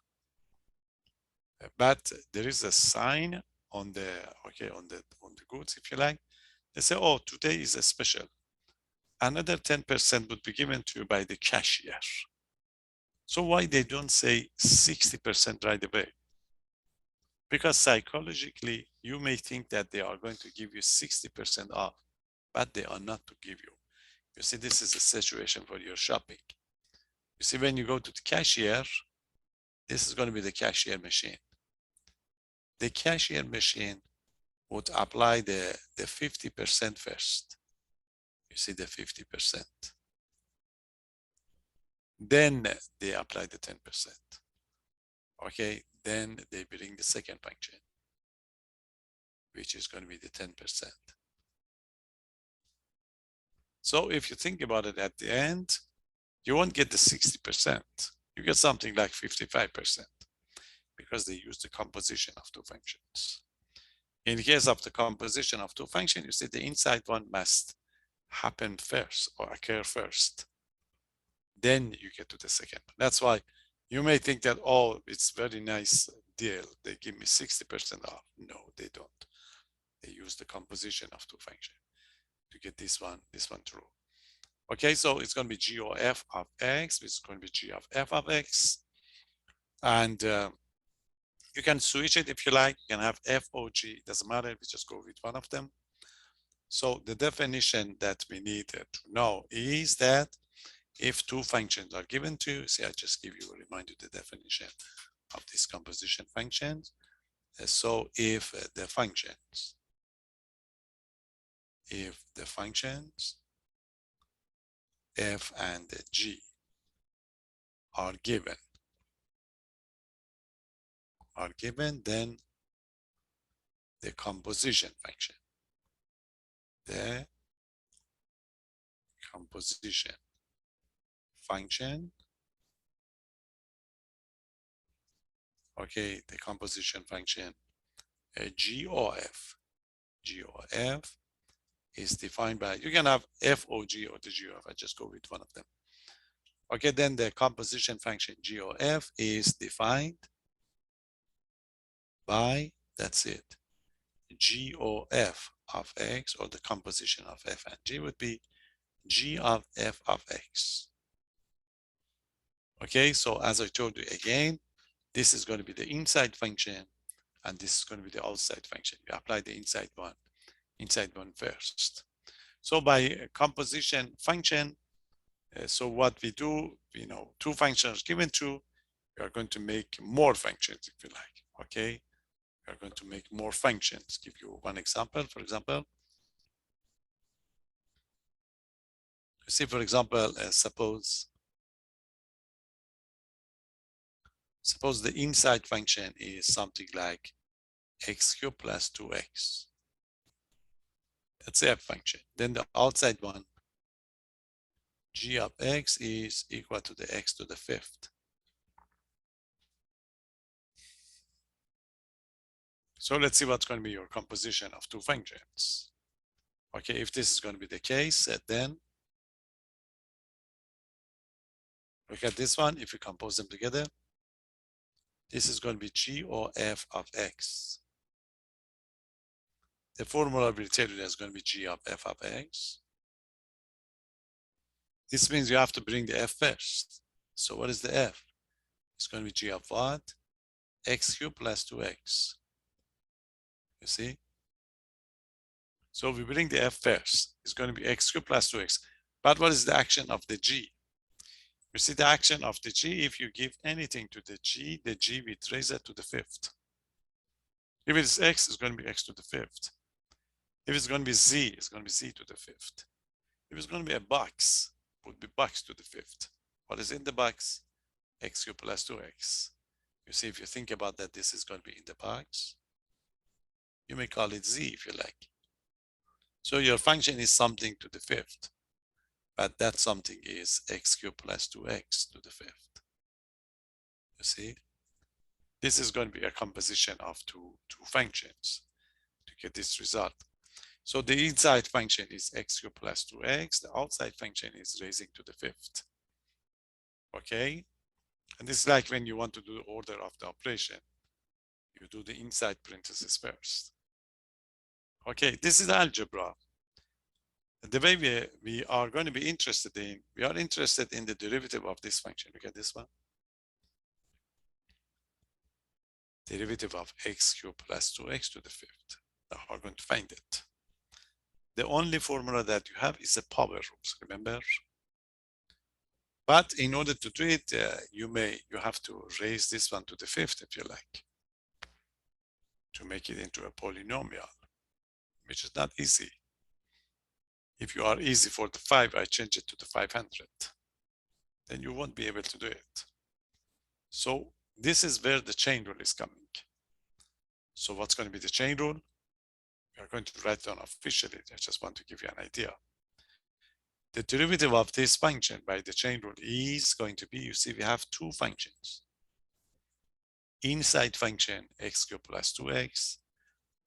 S1: But there is a sign on the, okay, on the goods, if you like. They say, oh, today is a special. Another 10% would be given to you by the cashier. So why they don't say 60% right away? Because psychologically, you may think that they are going to give you 60% off, but they are not to give you. You see, this is a situation for your shopping. You see, when you go to the cashier, this is going to be the cashier machine. The cashier machine would apply the 50% first. You see the 50%. Then they apply the 10%. Okay, then they bring the second function, which is going to be the 10%. So if you think about it at the end, you won't get the 60%. You get something like 55% because they use the composition of two functions. In the case of the composition of two functions, you see the inside one must happen first or occur first. Then you get to the second. That's why you may think that, oh, it's very nice deal. They give me 60% off. No, they don't. They use the composition of two functions to get this one true. Okay, so it's going to be G of F of X, which is going to be G of F of X. And you can switch it if you like. You can have F or G, doesn't matter. We just go with one of them. So the definition that we need to know is that if two functions are given to you, see, I just give you a reminder the definition of these composition functions. So if the functions f and g are given, then the composition function, okay, the composition function g of f is defined by, you can have f or g or the g of f, I just go with one of them. Okay, then the composition function g of f is defined by, that's it, g of f of x, or the composition of f and g would be g of f of x. Okay, so as I told you again, this is going to be the inside function and this is going to be the outside function. You apply the inside one first. So by composition function, so what we do, two functions given to, We are going to make more functions if you like, okay? We are going to make more functions. Give you one example, for example. You see, for example, suppose the inside function is something like x cubed plus 2x. That's a function. Then the outside one, g of x is equal to the x to the fifth. So let's see what's going to be your composition of two functions. Okay, if this is going to be the case, then look at this one. If you compose them together, this is going to be g or f of x. The formula will tell you that's going to be g of f of x. This means you have to bring the f first. So what is the f? It's going to be g of what? X cubed plus 2x. You see? So we bring the f first. It's going to be x cubed plus 2x. But what is the action of the g? You see the action of the g, if you give anything to the g will raise it to the fifth. If it's x, it's going to be x to the fifth. If it's going to be z, it's going to be z to the fifth. If it's going to be a box, it would be box to the fifth. What is in the box? X cubed plus 2x. You see, if you think about that, this is going to be in the box. You may call it z if you like. So your function is something to the fifth, but that something is x cubed plus 2x to the fifth. You see? This is going to be a composition of two functions to get this result. So the inside function is x cubed plus 2x. The outside function is raising to the fifth. Okay? And this is like when you want to do the order of the operation. You do the inside parentheses first. Okay, this is algebra. The way we are going to be interested in, we are interested in the derivative of this function. Look at this one. Derivative of x cubed plus 2x to the fifth. Now we're going to find it. The only formula that you have is the power rules, remember? But in order to do it, you have to raise this one to the fifth if you like, to make it into a polynomial, which is not easy. If you are easy for the 5, I change it to the 500. Then you won't be able to do it. So this is where the chain rule is coming. So what's going to be the chain rule? We are going to write down officially. I just want to give you an idea. The derivative of this function by the chain rule is going to be, you see, we have two functions. Inside function, x cubed plus 2x.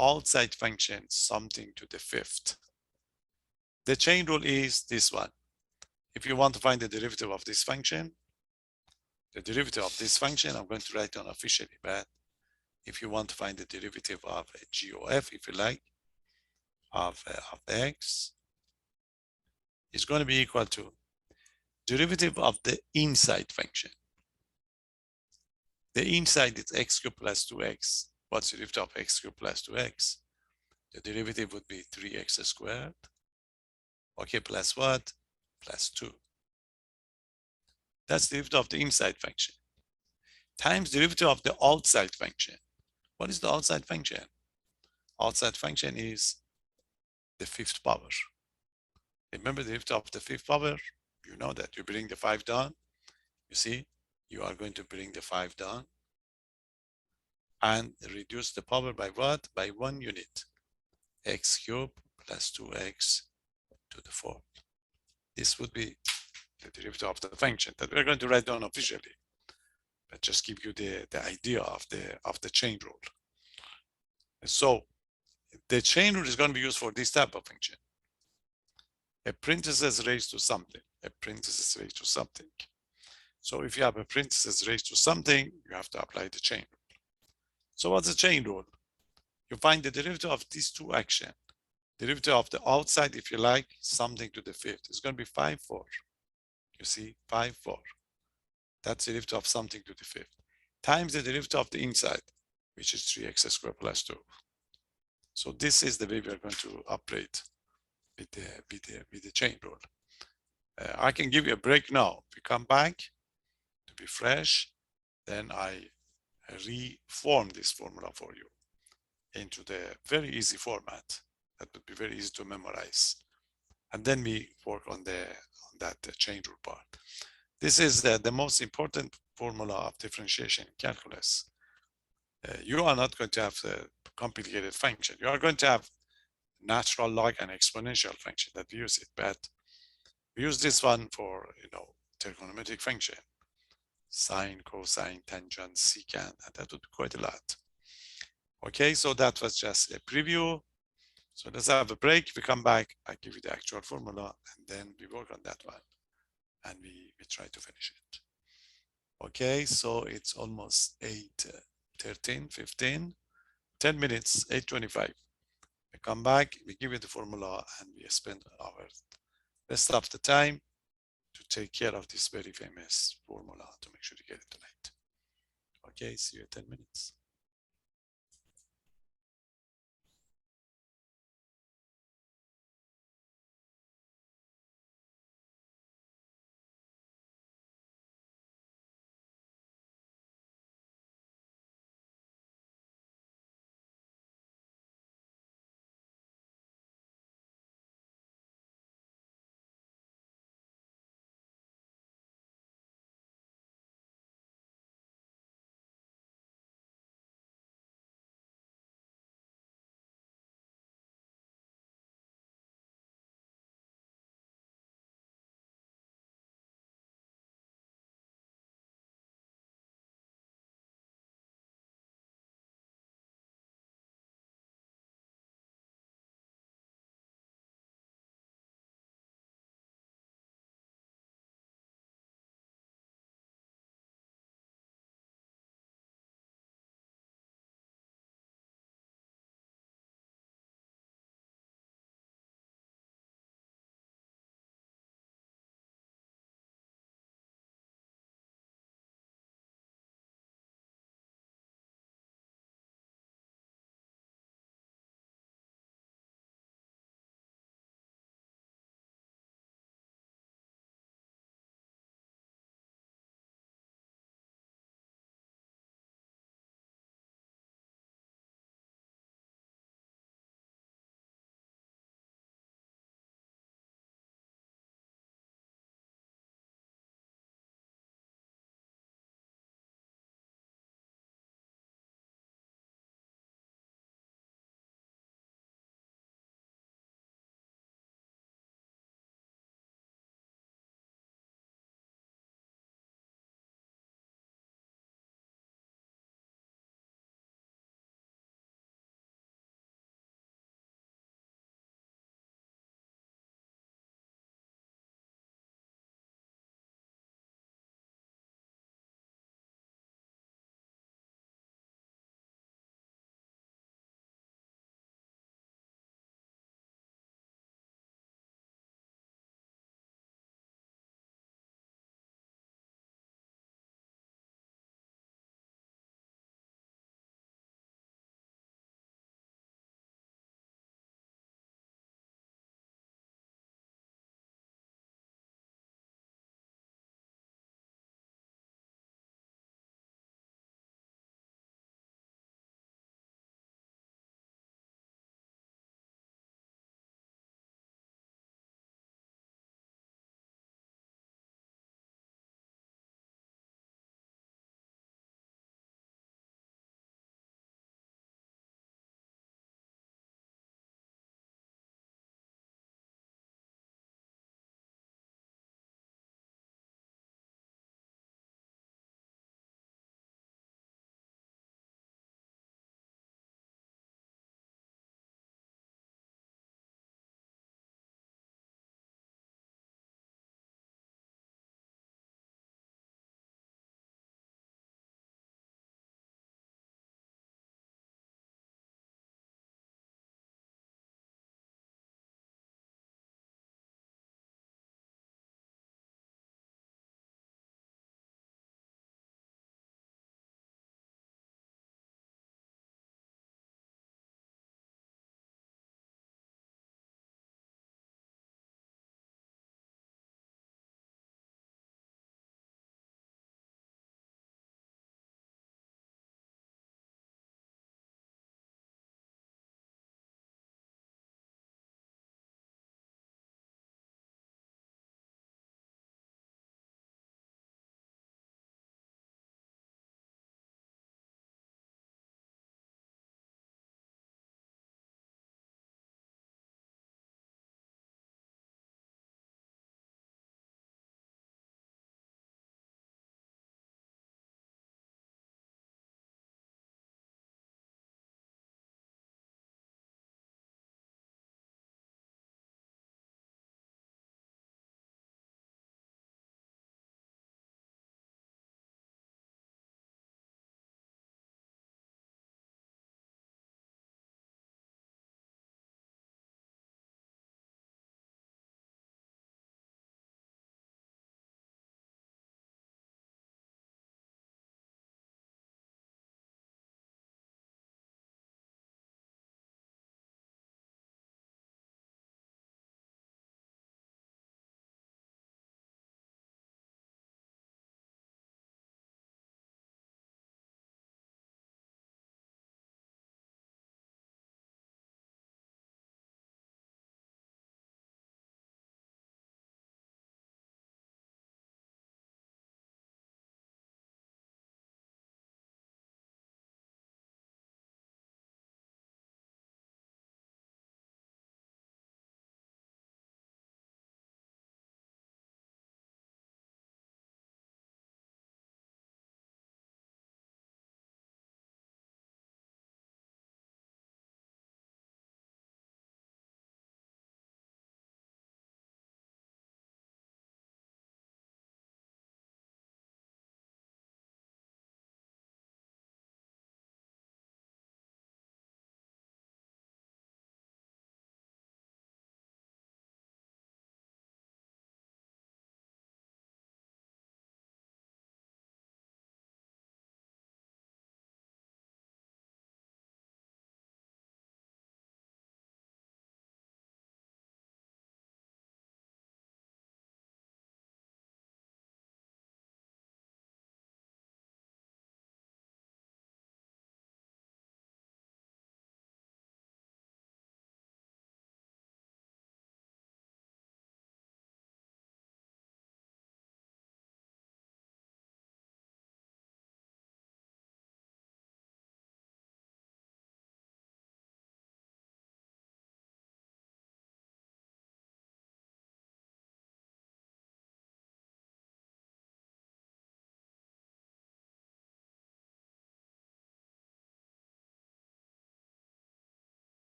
S1: Outside function, something to the fifth. The chain rule is this one. If you want to find the derivative of this function, I'm going to write down officially, but if you want to find the derivative of g or f, if you like, of x, is going to be equal to derivative of the inside function. The inside is x cubed plus 2x. What's the derivative of x cubed plus 2x? The derivative would be 3x squared. Okay, plus what? Plus 2. That's the derivative of the inside function. Times derivative of the outside function. What is the outside function? Outside function is the fifth power. Remember the derivative of the fifth power? You know that you bring the 5 down. You see, you are going to bring the 5 down and reduce the power by what? By 1 unit. X cubed plus 2x to the 4th. This would be the derivative of the function that we're going to write down officially, but just give you the idea of the chain rule. So the chain rule is going to be used for this type of function. A parenthesis raised to something, a parenthesis raised to something. So if you have a parenthesis raised to something, you have to apply the chain rule. So what's the chain rule? You find the derivative of these two actions. Derivative of the outside, if you like, something to the fifth. It's going to be 5, 4. You see, 5, 4. That's the derivative of something to the fifth. Times the derivative of the inside, which is 3x squared plus 2. So this is the way we are going to operate with the chain rule. I can give you a break now. If you come back to be fresh, Then I reform this formula for you into the very easy format that would be very easy to memorize. And then we work on that chain rule part. This is the most important formula of differentiation in calculus. You are not going to have a complicated function. You are going to have natural log and exponential function that we use it, but we use this one for, trigonometric function, sine, cosine, tangent, secant, and that would be quite a lot. Okay, so that was just a preview. So let's have a break. If we come back, I give you the actual formula, and then we work on that one, and we try to finish it. Okay, so it's almost 8:13, 15, 10 minutes, 8:25. We come back, we give you the formula, and we spend our rest of the time to take care of this very famous formula to make sure you get it tonight. Okay, see you in 10 minutes.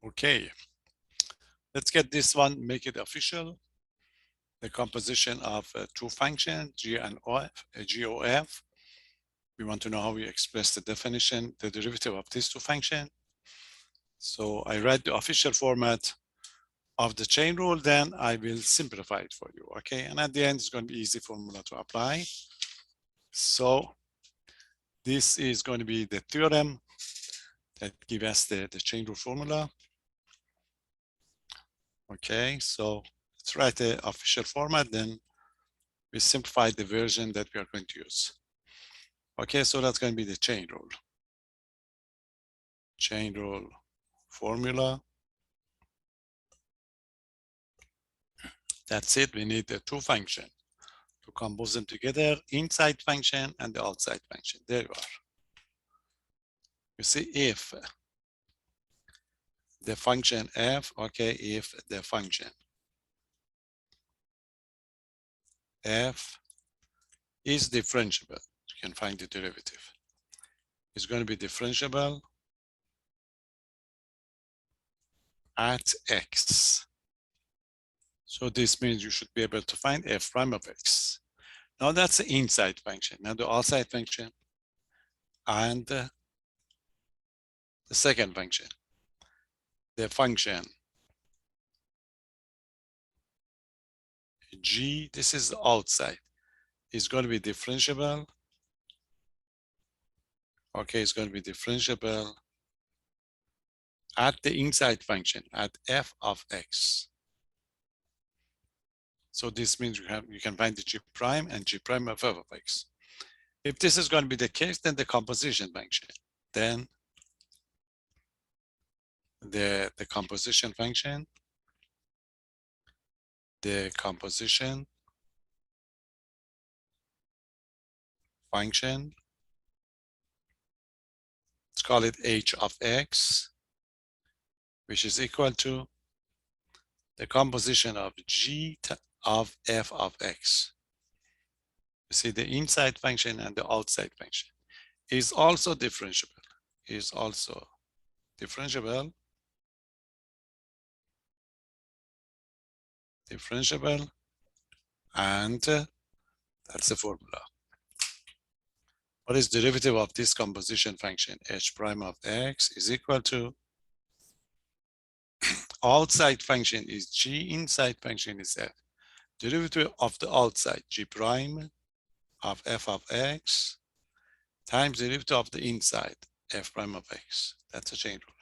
S1: Okay, let's get this one, make it official. The composition of two functions, G and GOF. We want to know how we express the definition, the derivative of these two functions. So I write the official format of the chain rule, then I will simplify it for you, okay? And at the end, it's going to be easy formula to apply. So this is going to be the theorem that gives us the chain rule formula. Okay, so let's write the official format, then we simplify the version that we are going to use. Okay, so that's going to be the chain rule. Chain rule formula. That's it. We need the two functions to compose them together, inside function and the outside function. There you are. You see, if the function f, okay, if the function f is differentiable, you can find the derivative. It's going to be differentiable at x. So this means you should be able to find f prime of x. Now that's the inside function. Now the outside function and the second function. The function g, this is the outside, is going to be differentiable. Okay, it's going to be differentiable at the inside function at f of x. So this means you can find the g prime and g prime of f of x. If this is going to be the case, then the composition function, then the composition function, let's call it h of x, which is equal to the composition of g of f of x. You see, the inside function and the outside function is also differentiable, and that's the formula. What is derivative of this composition function? H prime of x is equal to outside function is g, inside function is f. Derivative of the outside, g prime of f of x times derivative of the inside, f prime of x. That's a chain rule.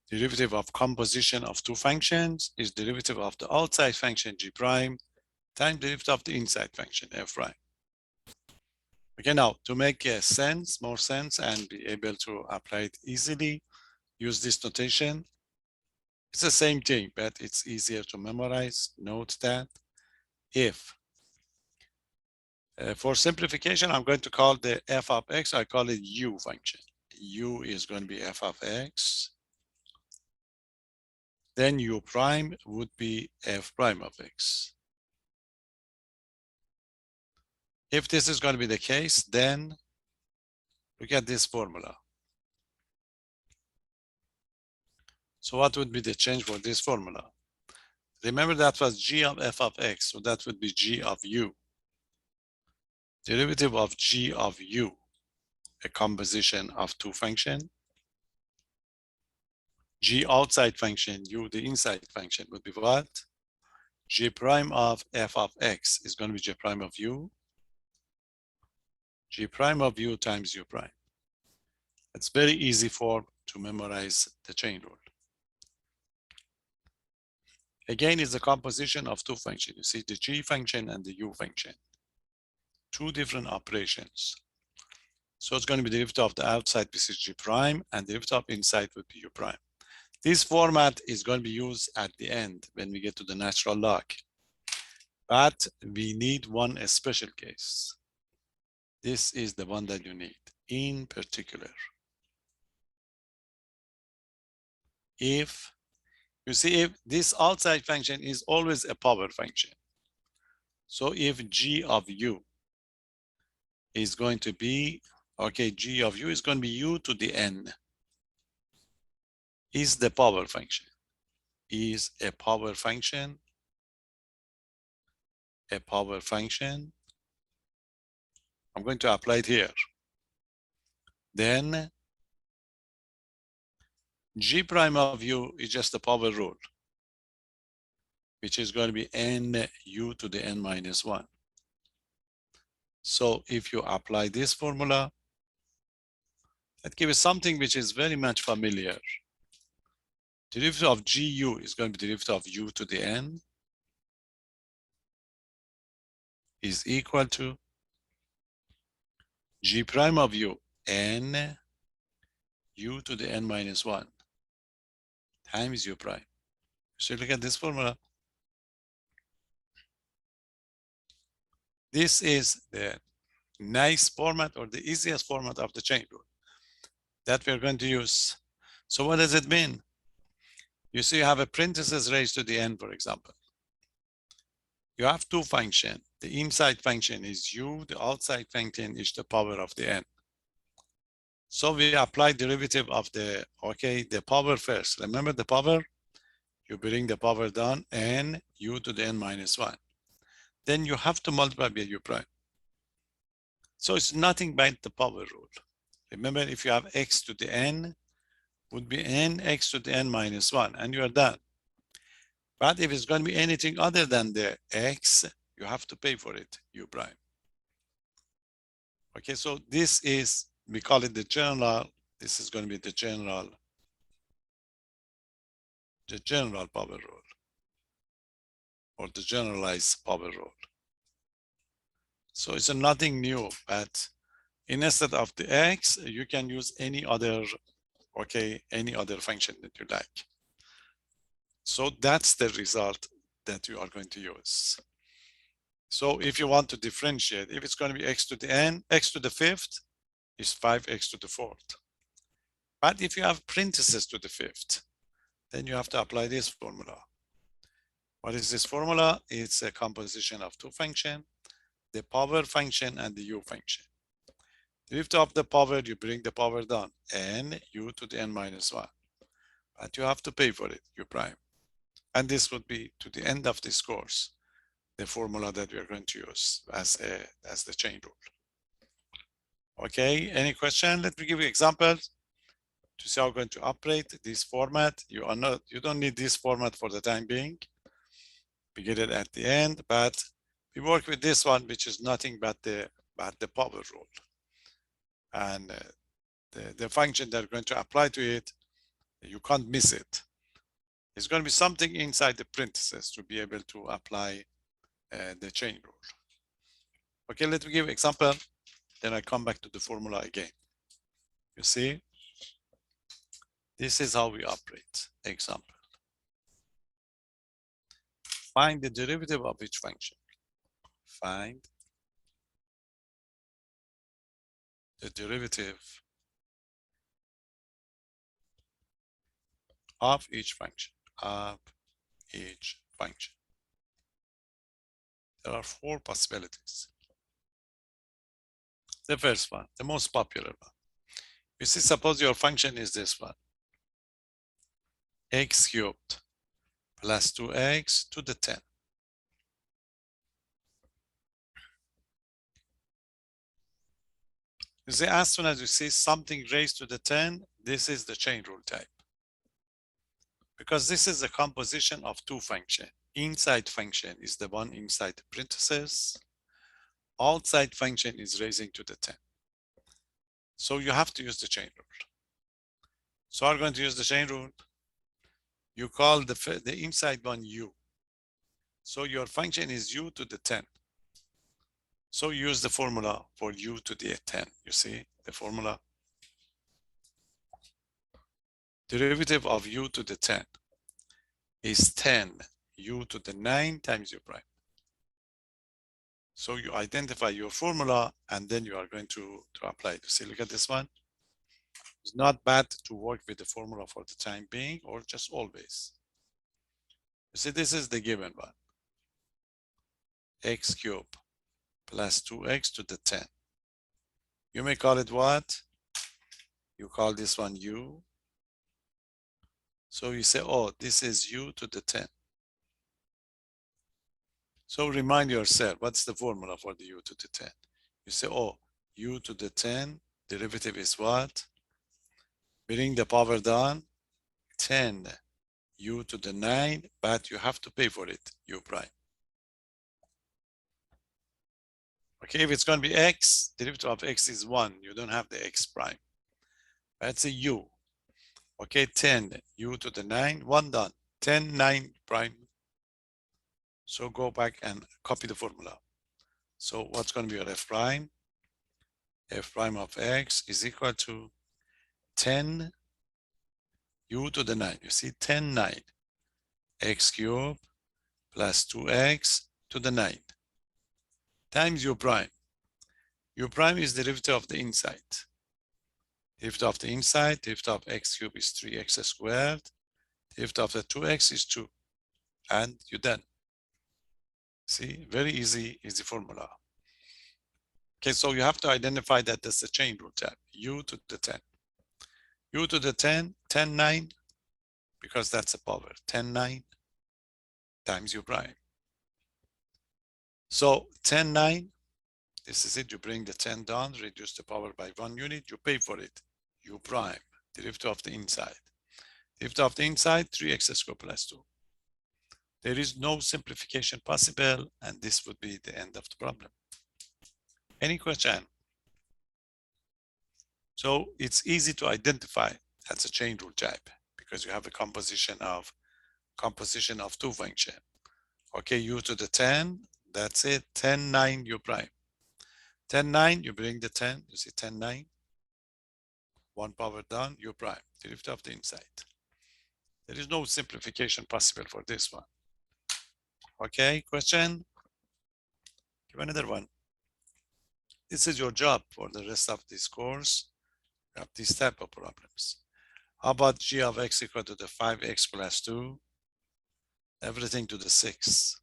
S1: Derivative of composition of two functions is derivative of the outside function, g prime, times derivative of the inside function, f prime. Okay, now to make more sense and be able to apply it easily, use this notation. It's the same thing, but it's easier to memorize. Note that if, for simplification, I'm going to call the f of x, I call it u function. U is going to be f of x. Then u prime would be f prime of x. If this is going to be the case, then look at this formula. So what would be the change for this formula? Remember that was g of f of x, so that would be g of u. Derivative of g of u, a composition of two functions. G outside function, u the inside function would be what? G prime of f of x is going to be g prime of u. G prime of u times u prime. It's very easy to memorize the chain rule. Again, it's the composition of two functions. You see the g function and the u function. Two different operations. So it's going to be derivative of the outside, this is g prime, and the derivative of inside would be u prime. This format is going to be used at the end when we get to the natural log. But we need one special case. This is the one that you need in particular. If you see, if this outside function is always a power function. So if g of u is going to be, okay, g of u is going to be u to the n. is the power function. Is a power function a power function? I'm going to apply it here. Then G prime of u is just the power rule, which is going to be n u to the n minus 1. So if you apply this formula, that gives something which is very much familiar. Derivative of gu is going to be derivative of u to the n is equal to g prime of u n u to the n minus 1 times u prime. So look at this formula. This is the nice format or the easiest format of the chain rule that we're going to use. So what does it mean? You see, you have a parenthesis raised to the n, for example. You have two functions. The inside function is u, the outside function is the power of the n. So we apply derivative of the power first. Remember the power? You bring the power down, n u to the n minus 1. Then you have to multiply by u prime. So it's nothing but the power rule. Remember, if you have x to the n, would be n x to the n minus 1, and you are done. But if it's going to be anything other than the x, you have to pay for it, u prime. Okay, so this is, we call it the general, this is going to be the general power rule, or the generalized power rule. So it's nothing new, but instead of the x, you can use any other, any other function that you like. So that's the result that you are going to use. So if you want to differentiate, if it's going to be x to the n, x to the fifth is 5x to the fourth. But if you have parentheses to the fifth, then you have to apply this formula. What is this formula? It's a composition of two functions, the power function and the u function. Derivative of the power, you bring the power down, n u to the n minus 1. But you have to pay for it, u prime. And this would be, to the end of this course, the formula that we are going to use as the chain rule. Okay, any question? Let me give you examples to see how we're going to operate this format. You don't need this format for the time being. We get it at the end, but we work with this one, which is nothing but the power rule. And the function that we're going to apply to it, you can't miss it. It's going to be something inside the parentheses to be able to apply the chain rule. Okay, let me give an example. Then I come back to the formula again. You see, this is how we operate. Example. Find the derivative of each function. Find the derivative of each function. There are 4 possibilities. The first one, the most popular one. You see, suppose your function is this one. X cubed plus 2x to the 10. You see, as soon as you see something raised to the 10, this is the chain rule type. Because this is a composition of two functions. Inside function is the one inside the parentheses. Outside function is raising to the 10. So you have to use the chain rule. So I'm going to use the chain rule. You call the inside one u. So your function is u to the 10. So use the formula for u to the 10. You see the formula? Derivative of u to the 10 is 10 u to the 9 times u prime. So you identify your formula and then you are going to apply it. See, look at this one. It's not bad to work with the formula for the time being or just always. You see, this is the given one. X cubed plus 2x to the 10. You may call it what? You call this one u. So you say, oh, this is u to the 10. So remind yourself, what's the formula for the u to the 10? You say, oh, u to the 10, derivative is what? Bring the power down, 10 u to the 9, but you have to pay for it, u prime. Okay, if it's going to be x, derivative of x is 1. You don't have the x prime. That's a u. Okay, 10 u to the 9, 1 done. 10, 9 prime. So go back and copy the formula. So what's going to be your f prime? F prime of x is equal to 10 u to the 9. You see, 10, 9. X cubed plus 2x to the 9 times u prime. U prime is derivative of the inside. Derivative of the inside, derivative of x cubed is 3x squared. Derivative of the 2x is 2. And you're done. See, very easy formula. Okay, so you have to identify that that's the chain rule tab. U to the 10. U to the 10, 10, 9, because that's a power. 10, 9 times u prime. So 10, 9, this is it. You bring the 10 down, reduce the power by 1 unit, you pay for it. U prime, derivative of the inside. Derivative of the inside, 3x squared plus 2. There is no simplification possible, and this would be the end of the problem. Any question? So it's easy to identify that's a chain rule type because you have a composition of two functions. Okay, u to the 10, that's it. 10, 9 u prime. 10, 9, you bring the 10, you see 10, 9. 1 power down, u prime, derivative of the inside. There is no simplification possible for this one. Okay, question? Give another one. This is your job for the rest of this course. You have these type of problems. How about g of x equal to the 5x plus 2, everything to the 6.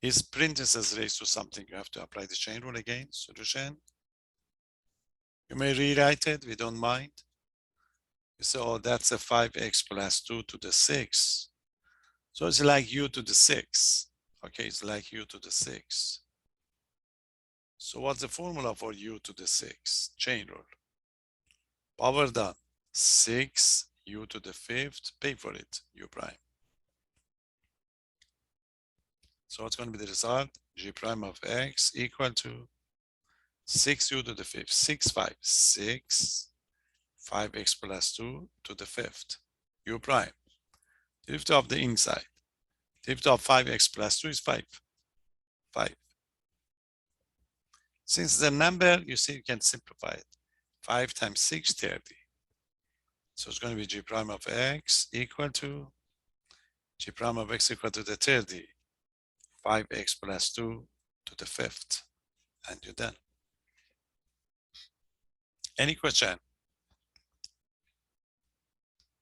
S1: Is parentheses raised to something? You have to apply the chain rule again. Solution. You may rewrite it, we don't mind. You say, oh, that's a 5x plus 2 to the 6. So it's like u to the 6. Okay, it's like u to the 6. So what's the formula for u to the 6? Chain rule. Power down. 6 u to the 5th, pay for it, u prime. So what's going to be the result? G prime of x equal to 6u to the 5th, 6, 5, 6, 5x plus 2 to the 5th, u prime. Derivative of the inside. Derivative of 5x plus 2 is 5, 5. Since the number, you see, you can simplify it. 5 times 6, 30. So it's going to be g prime of x equal to g prime of x equal to the 30, 5x plus 2 to the 5th, and you're done. Any question?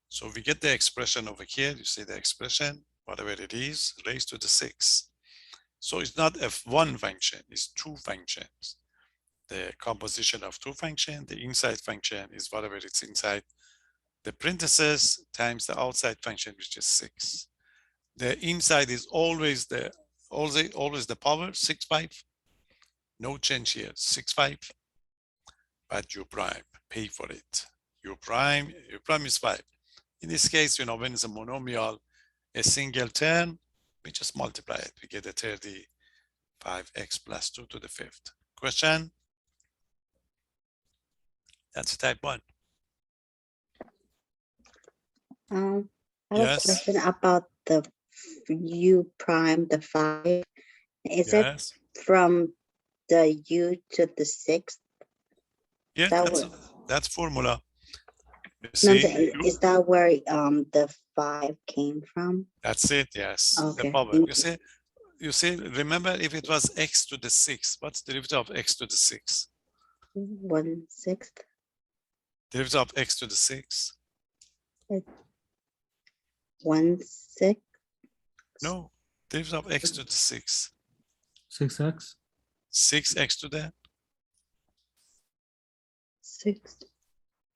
S1: So we get the expression over here. You see the expression, whatever it is, raised to the 6. So it's not a one function, it's two functions. The composition of two functions, the inside function is whatever it's inside the parentheses times the outside function, which is 6. The inside is always the power, 6, 5. No change here, 6, 5. But u prime, pay for it. U prime is 5. In this case, when it's a monomial, a single term, we just multiply it. We get a 35x plus 2 to the 5th. Question? That's type 1.
S2: I have
S1: Yes.
S2: a question about the u prime, the 5. Is it
S1: Yes.
S2: from the u to the 6th?
S1: Yeah,
S2: That
S1: that's formula. You
S2: No, I'm
S1: see,
S2: saying, is that where the 5 came from?
S1: that's it, yes. The
S2: Okay,
S1: power.
S2: thank
S1: You see, remember if it was x to the 6, what's the derivative of x to the 6?
S2: 1/6.
S1: Derivative of x to the 6?
S2: 1/6.
S1: No, derivative of x to the 6.
S3: 6x.
S1: 6x to the
S2: 6.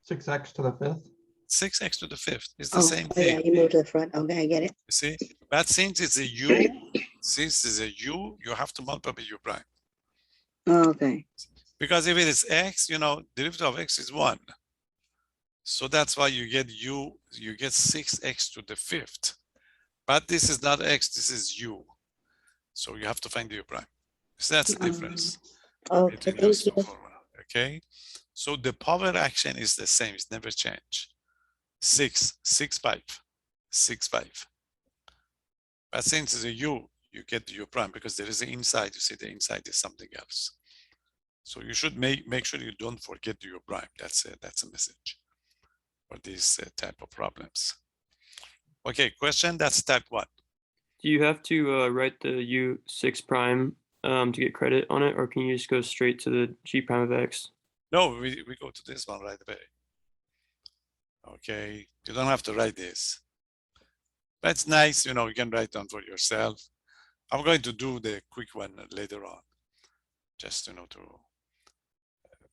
S4: 6x to the 5th.
S1: 6x to the fifth. It's the
S2: Oh,
S1: same
S2: oh yeah,
S1: thing.
S2: you move to the front. Okay, I get it.
S1: You see, but since it's a u, you have to multiply by u prime.
S2: Oh, okay.
S1: Because if it is x, derivative of x is 1. So that's why you get 6x to the fifth. But this is not x, this is u. So you have to find the u prime. So that's the difference
S2: Okay,
S1: between
S2: thank
S1: those two
S2: you.
S1: formula. Okay. So the power action is the same, it's never changed. 6, 6, 5, 6, 5. But since it's a u, you get the u prime because there is an inside. You see the inside is something else. So you should make sure you don't forget the u prime. That's a message for these type of problems. Okay, question. That's type 1.
S4: Do you have to write the U6 prime to get credit on it, or can you just go straight to the G prime of X?
S1: No, we go to this one right away. Okay, you don't have to write this. But it's nice, you can write down for yourself. I'm going to do the quick one later on. Just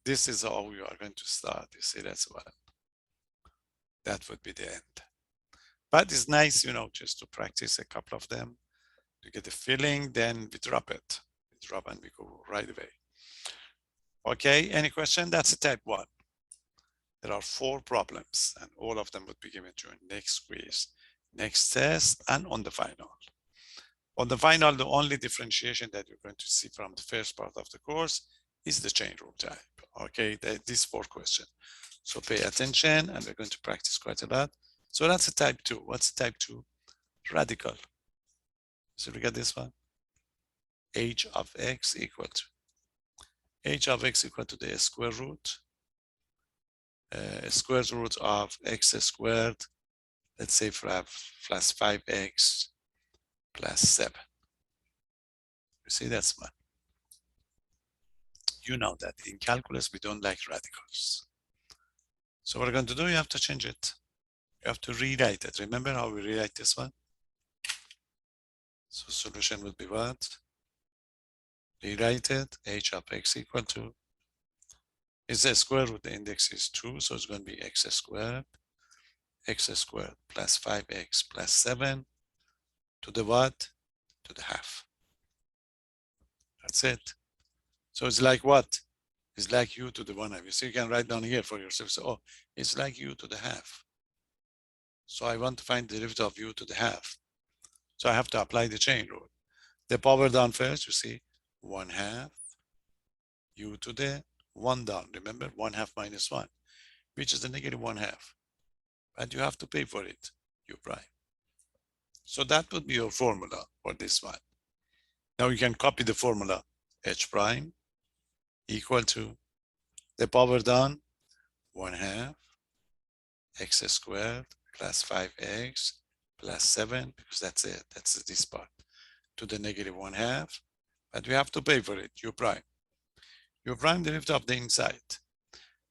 S1: this is how you are going to start. You see, that's what that would be the end. But it's nice, just to practice a couple of them to get the feeling, then we drop it. We drop and we go right away. Okay, any question? That's a type 1. There are 4 problems and all of them would be given to you next quiz, next test, and on the final. On the final, the only differentiation that you're going to see from the first part of the course is the chain rule type. Okay, these 4 questions. So pay attention and we're going to practice quite a lot. So that's a type 2. What's a type 2? Radical. So we got this one. H of x equal to the square root. Square root of x squared, let's say plus 5x plus 7. You see, that's one. You know that in calculus, we don't like radicals. So what we're going to do, you have to change it. You have to rewrite it. Remember how we rewrite this one? So solution would be what? Rewrite it, h of x equal to, it's a square root, the index is 2, so it's going to be x squared plus 5x plus 7 to the what? To the half. That's it. So it's like what? It's like u to the 1/2. You see, you can write down here for yourself. So, oh, it's like u to the half. So I want to find the derivative of u to the half. So I have to apply the chain rule. The power down first, you see, 1/2 u to the 1 down. Remember, 1/2 minus 1, which is the negative 1/2. But you have to pay for it, u prime. So that would be your formula for this one. Now you can copy the formula, h prime equal to the power down 1/2 x squared plus 5x plus 7, because that's it, that's this part, to the negative 1/2, but we have to pay for it, u prime. U prime derivative of the inside.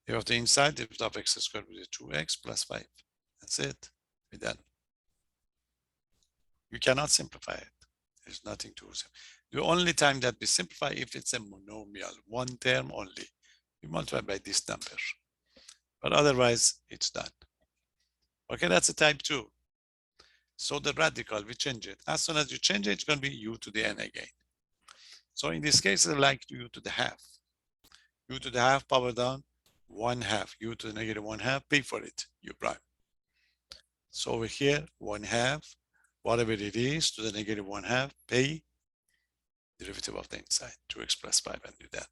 S1: Derivative of the inside, derivative of x squared will be 2x plus 5. That's it, we're done. You cannot simplify it. There's nothing to simplify. The only time that we simplify if it's a monomial, one term only. We multiply by this number. But otherwise, it's done. Okay, that's a type 2. So the radical, we change it. As soon as you change it, it's going to be u to the n again. So in this case, it's like u to the half. U to the half power down, 1/2. U to the negative 1/2, pay for it, u prime. So over here, 1/2, whatever it is, to the negative 1/2, pay derivative of the inside, 2x plus 5, and do that.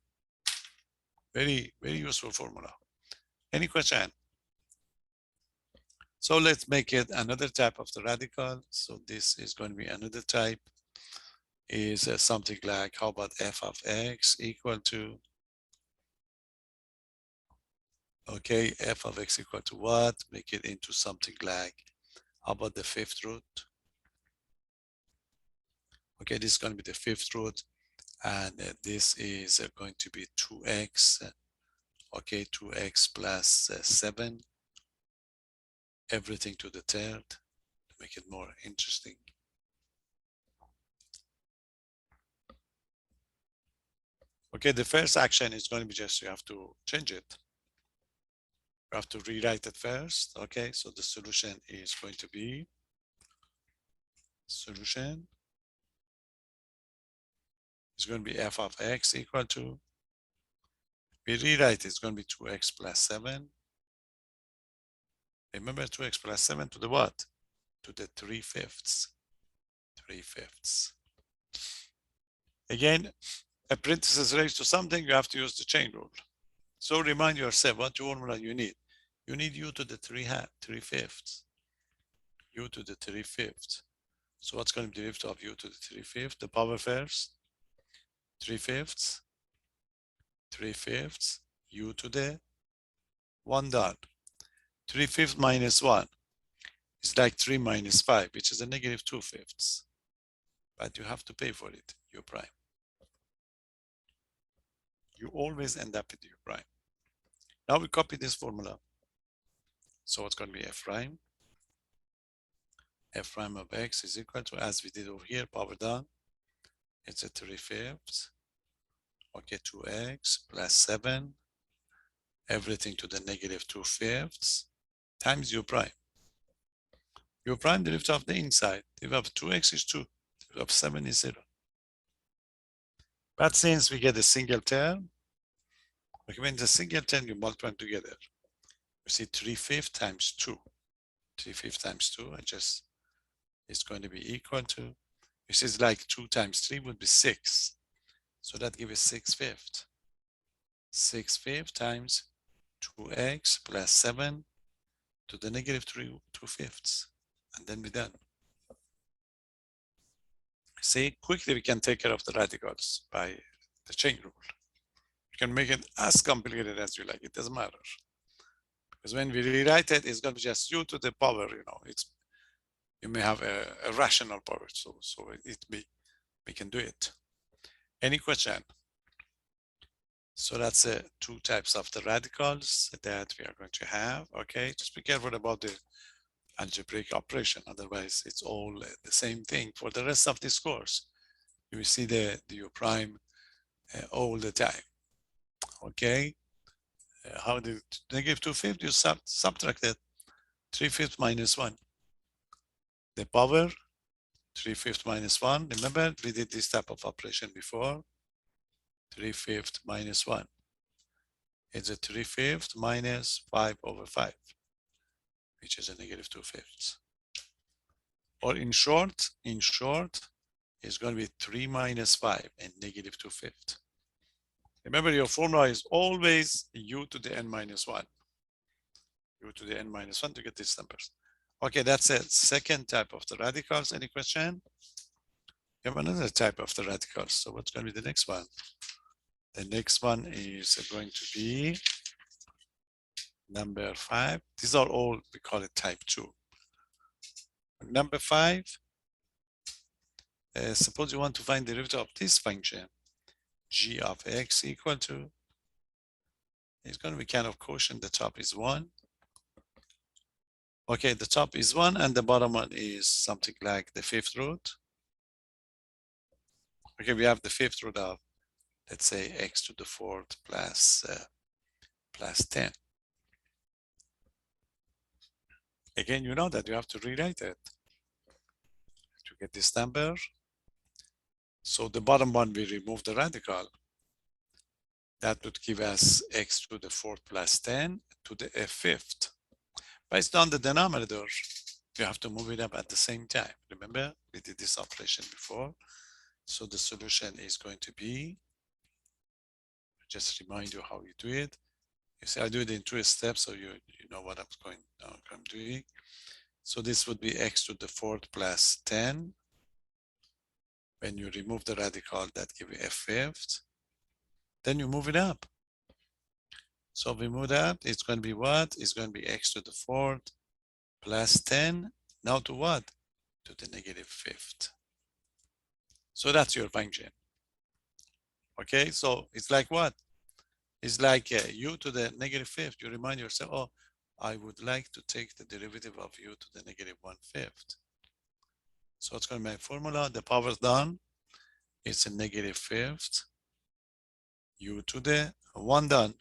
S1: Very, very useful formula. Any question? So let's make it another type of the radical. So this is going to be another type, is something like, how about f of x equal to, okay, f of x equal to what? Make it into something like, how about the 5th root? Okay, this is going to be the 5th root, and this is going to be 2x, okay, 2x plus 7, everything to the 3rd, to make it more interesting. Okay, the first action is going to be just, you have to change it. You have to rewrite it first. Okay, so the solution is going to be solution is going to be f of x equal to, we rewrite it's going to be 2x plus 7. Remember 2x plus 7 to the what? To the 3/5. 3/5. Again, a parenthesis raised to something, you have to use the chain rule. So remind yourself what formula you need. You need u to the 3/5. U to the 3/5. So what's going to be the derivative of u to the 3/5? The power first. 3/5. 3/5. U to the 1 dot. 3/5 minus 1 is like 3 minus 5, which is a negative 2/5. But you have to pay for it, u prime. You always end up with u prime. Now we copy this formula. So it's going to be f prime. F prime of x is equal to, as we did over here, power down. It's a 3/5. Okay, 2x plus 7. Everything to the negative 2/5 times u prime. U prime derivative of the inside. Derivative of 2x is 2. Derivative of 7 is 0. But since we get a single term, okay, when it's a single term, you multiply them together. You see 3/5 times 2. 3/5 times 2, it's going to be equal to, this is like 2 times 3 would be 6. So that gives us 6/5. 6/5 times 2x plus 7 to the negative 2/5. And then we're done. See, quickly we can take care of the radicals by the chain rule. You can make it as complicated as you like, it doesn't matter. Because when we rewrite it, it's going to be just u to the power, you may have a rational power, so we can do it. Any question? So that's two types of the radicals that we are going to have. Okay, just be careful about the algebraic operation, otherwise it's all the same thing for the rest of this course. You will see the u prime all the time. Okay, how the negative 2/5, you subtract it. 3/5 minus 1. The power 3/5 minus 1. Remember, we did this type of operation before. 3/5 minus 1. It's a 3/5 minus 5/5, which is a negative 2/5. Or in short, it's going to be 3 minus 5 and negative 2/5. Remember, your formula is always u to the n minus 1. U to the n minus 1 to get these numbers. Okay, that's a second type of the radicals. Any question? We have another type of the radicals. So what's going to be the next one? The next one is going to be number 5. These are all, we call it type 2. Number 5, suppose you want to find the derivative of this function, g of x equal to, it's going to be kind of quotient, the top is 1. Okay, the top is 1 and the bottom one is something like the 5th root. Okay, we have the 5th root of, let's say, x to the 4th plus 10. Again, you know that you have to rewrite it to get this number. So the bottom one, we remove the radical. That would give us x to the 4th plus 10 to the 5th. Based on the denominator, you have to move it up at the same time. Remember, we did this operation before. So the solution is going to be, just remind you how you do it. You see, I do it in 2 steps, so you know what I'm doing. So this would be x to the 4th plus 10. When you remove the radical, that gives you a 5th. Then you move it up. So we move up, it's going to be what? It's going to be x to the 4th plus 10. Now to what? To the negative 5th. So that's your function. Okay, so it's like what? It's like u to the negative 5th. You remind yourself, oh, I would like to take the derivative of u to the negative 1/5. So it's going to be my formula. The power's done. It's a negative 5th. U to the 1 done.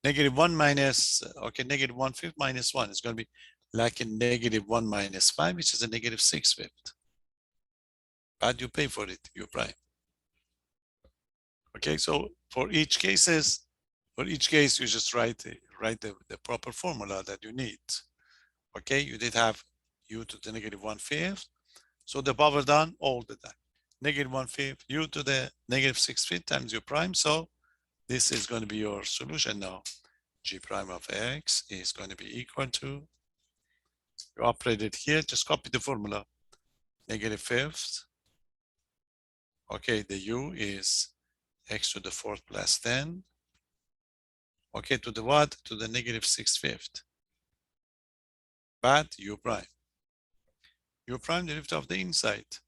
S1: -1 minus, okay, -1/5 minus 1 is going to be like a -1 minus 5, which is a -6/5. But you pay for it, you prime. Okay, so for each case, you just write the proper formula that you need. Okay, you did have u to the -1/5. So the power down all the time. -1/5 u to the -6/5 times u prime. So this is going to be your solution now. G prime of x is going to be equal to, you operate it here, just copy the formula. -5th. Okay, the u is x to the 4th plus 10. Okay, to the what? To the -6/5. But u prime. U prime, the derivative of the inside.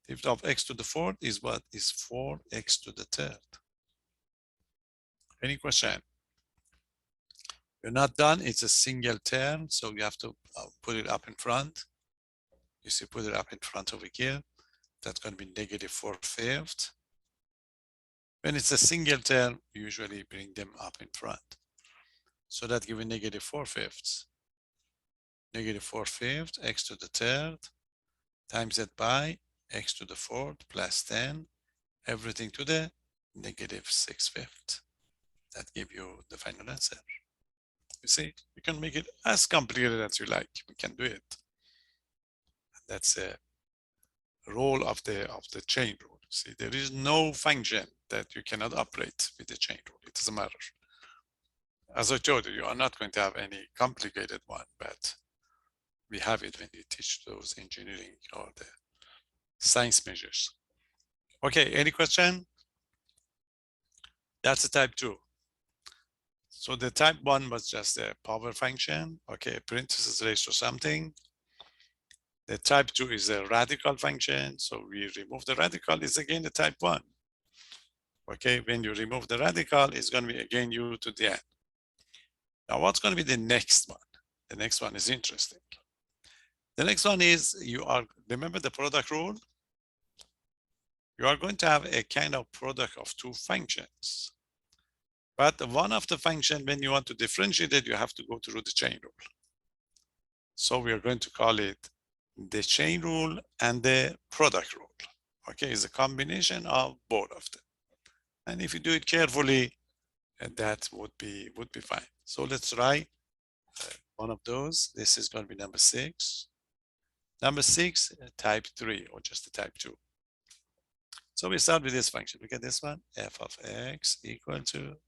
S1: Derivative of x to the 4th is what? Is 4x to the 3rd. Any question? You're not done. It's a single term, so you have to put it up in front. You see, put it up in front over here. That's going to be -4/5. When it's a single term, usually bring them up in front. So that gives -4/5. -4/5 x to the 3rd times it by x to the 4th plus 10, everything to the -6/5. That gives you the final answer. You see, you can make it as complicated as you like. We can do it. That's a role of the chain rule. See, there is no function that you cannot operate with the chain rule. It doesn't matter. As I told you, you are not going to have any complicated one, but we have it when you teach those engineering or the science measures. Okay, any question? That's a type 2. So the type 1 was just a power function. Okay, parenthesis raised to something. The type 2 is a radical function. So we remove the radical, is again the type 1. Okay, when you remove the radical, it's going to be again u to the n. Now, what's going to be the next one? The next one is interesting. The next one is remember the product rule? You are going to have a kind of product of two functions. But one of the function, when you want to differentiate it, you have to go through the chain rule. So we are going to call it the chain rule and the product rule. Okay, it's a combination of both of them. And if you do it carefully, that would be fine. So let's try one of those. This is going to be number 6. Number 6, type 3, or just the type 2. So we start with this function. Look at this one, f of x equal to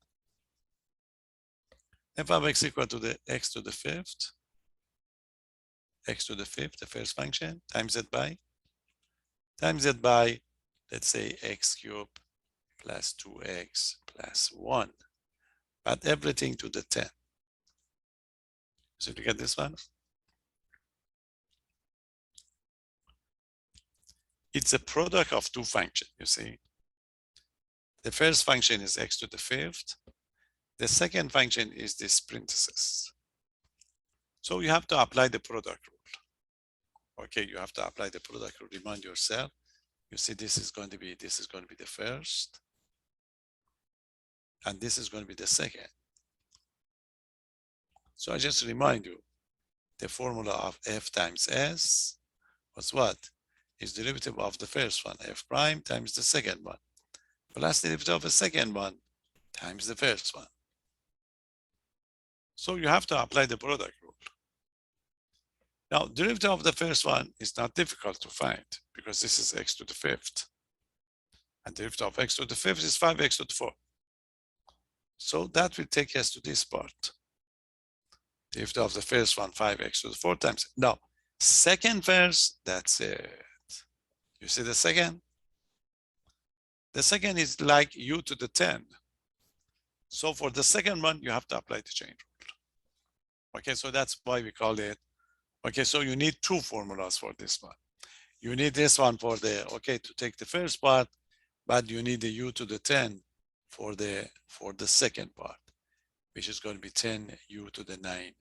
S1: f of x equal to the x to the 5th, the first function, times it by, let's say x cubed plus 2x plus 1, but everything to the 10. So you get this one? It's a product of two functions, you see. The first function is x to the 5th. The second function is this parenthesis. So you have to apply the product rule. Okay, you have to apply the product rule. Remind yourself. You see, this is going to be the first, and this is going to be the second. So I just remind you, the formula of f times s was what? Is derivative of the first one, f prime times the second one, plus derivative of the second one times the first one. So you have to apply the product rule. Now, derivative of the first one is not difficult to find because this is x to the 5th. And derivative of x to the 5th is 5x to the 4th. So that will take us to this part. Derivative of the first one, 5x to the 4th times. Now, second verse, that's it. You see the second? The second is like u to the 10. So for the second one, you have to apply the chain rule. Okay, so that's why we call it. Okay, so you need two formulas for this one. You need this one for the, okay, to take the first part, but you need the u to the 10 for the second part, which is going to be 10 u to the 9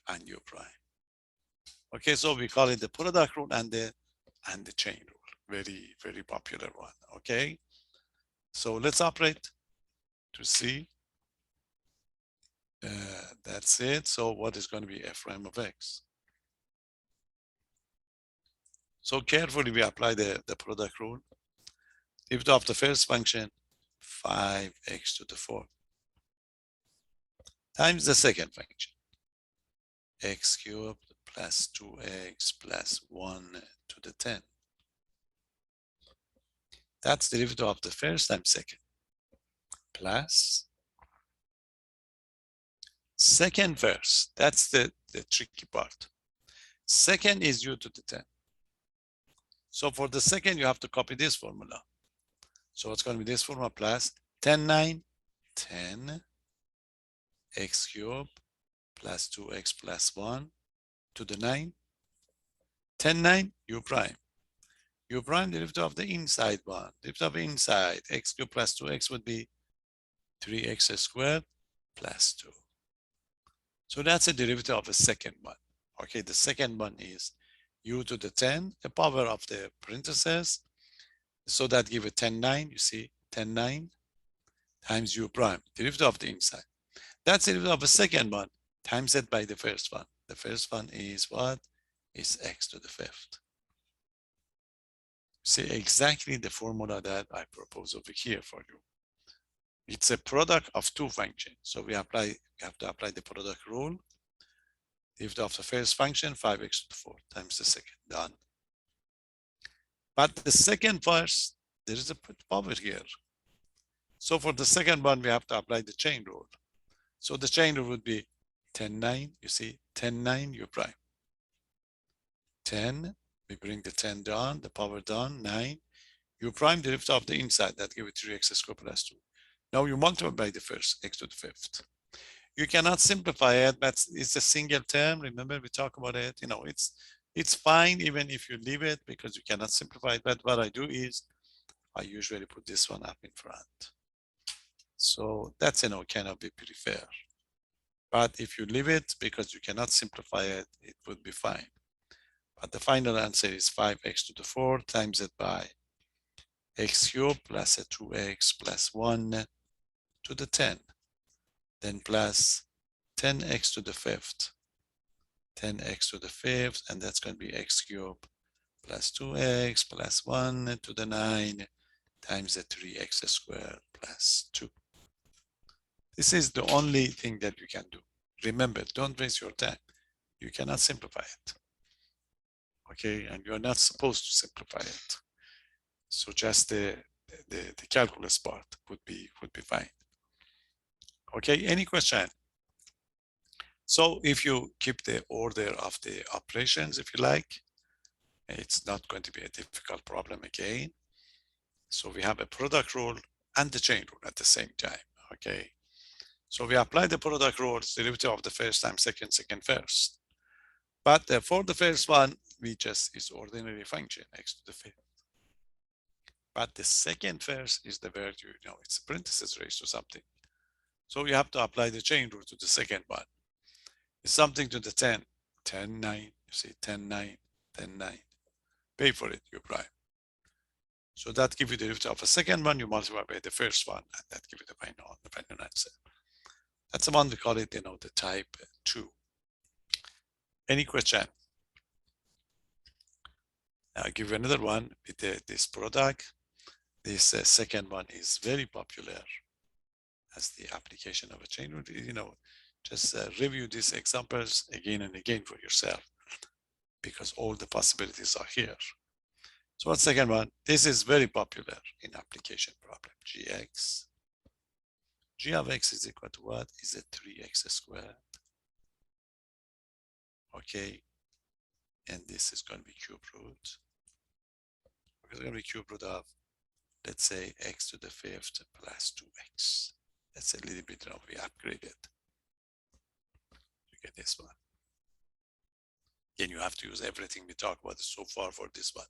S1: and u prime. Okay, so we call it the product rule and the chain rule. Very, very popular one. Okay, so let's operate to see. That's it. So what is going to be f prime of x? So carefully we apply the product rule. Derivative of the first function, 5x to the 4th, times the second function, x cubed plus 2x plus 1 to the 10. That's the derivative of the first times second, plus second first. That's the tricky part. Second is u to the 10. So for the second, you have to copy this formula. So it's going to be this formula plus 10, 9, 10 x cubed plus 2x plus 1 to the 9. 10, 9, u prime. U prime derivative of the inside one. Derivative of inside, x cubed plus 2x would be 3x squared plus 2. So that's a derivative of a second one. Okay, the second one is u to the 10, the power of the parentheses. So that give it 10, 9, you see, 10, 9 times u prime, derivative of the inside. That's the derivative of the second one, times it by the first one. The first one is what? Is x to the 5th. See exactly the formula that I propose over here for you. It's a product of two functions. So we have to apply the product rule. Derivative of the first function, 5x to the 4th times the second, done. But the second first, there is a power here. So for the second one, we have to apply the chain rule. So the chain rule would be 10, 9, you see, 10, 9, u prime. 10, we bring the 10 down, the power down, 9, u prime derivative of the inside, that give it 3x squared plus 2. Now you multiply by the first, x to the 5th. You cannot simplify it, but it's a single term. Remember, we talk about it. You know, it's fine even if you leave it because you cannot simplify it. But what I do is I usually put this one up in front. So that's, you know, cannot be pretty fair. But if you leave it because you cannot simplify it, it would be fine. But the final answer is 5x to the 4 times it by x cubed plus a 2x plus 1 to the 10. Then plus 10x to the 5th. 10x to the 5th, and that's going to be x cubed plus 2x plus 1 to the 9 times the 3x squared plus 2. This is the only thing that you can do. Remember, don't waste your time. You cannot simplify it. Okay, and you're not supposed to simplify it. So just the calculus part would be fine. Okay, any question? So if you keep the order of the operations, if you like, it's not going to be a difficult problem again. So we have a product rule and the chain rule at the same time, okay? So we apply the product rule, derivative of the first times second, second first. But for the first one, we just is ordinary function, x to the 5th. But the second first is the value, you know, it's parentheses raised to something. So you have to apply the chain rule to the second one. It's something to the 10, 10, 9, you see 10, 9, 10, 9. Pay for it, you prime. So that gives you the derivative of a second one, you multiply by the first one, and that gives you the final answer. That's the one we call it, you know, the type 2. Any question? I'll give you another one with this product. This second one is very popular as the application of a chain rule. You know, just review these examples again and again for yourself because all the possibilities are here. So what's the second one? This is very popular in application problem. Gx. G of x is equal to what? Is it 3x squared? Okay. And this is going to be cube root. It's going to be cube root of, let's say, x to the 5th plus 2x. That's a little bit of we upgraded. You get this one. Again, you have to use everything we talked about so far for this one.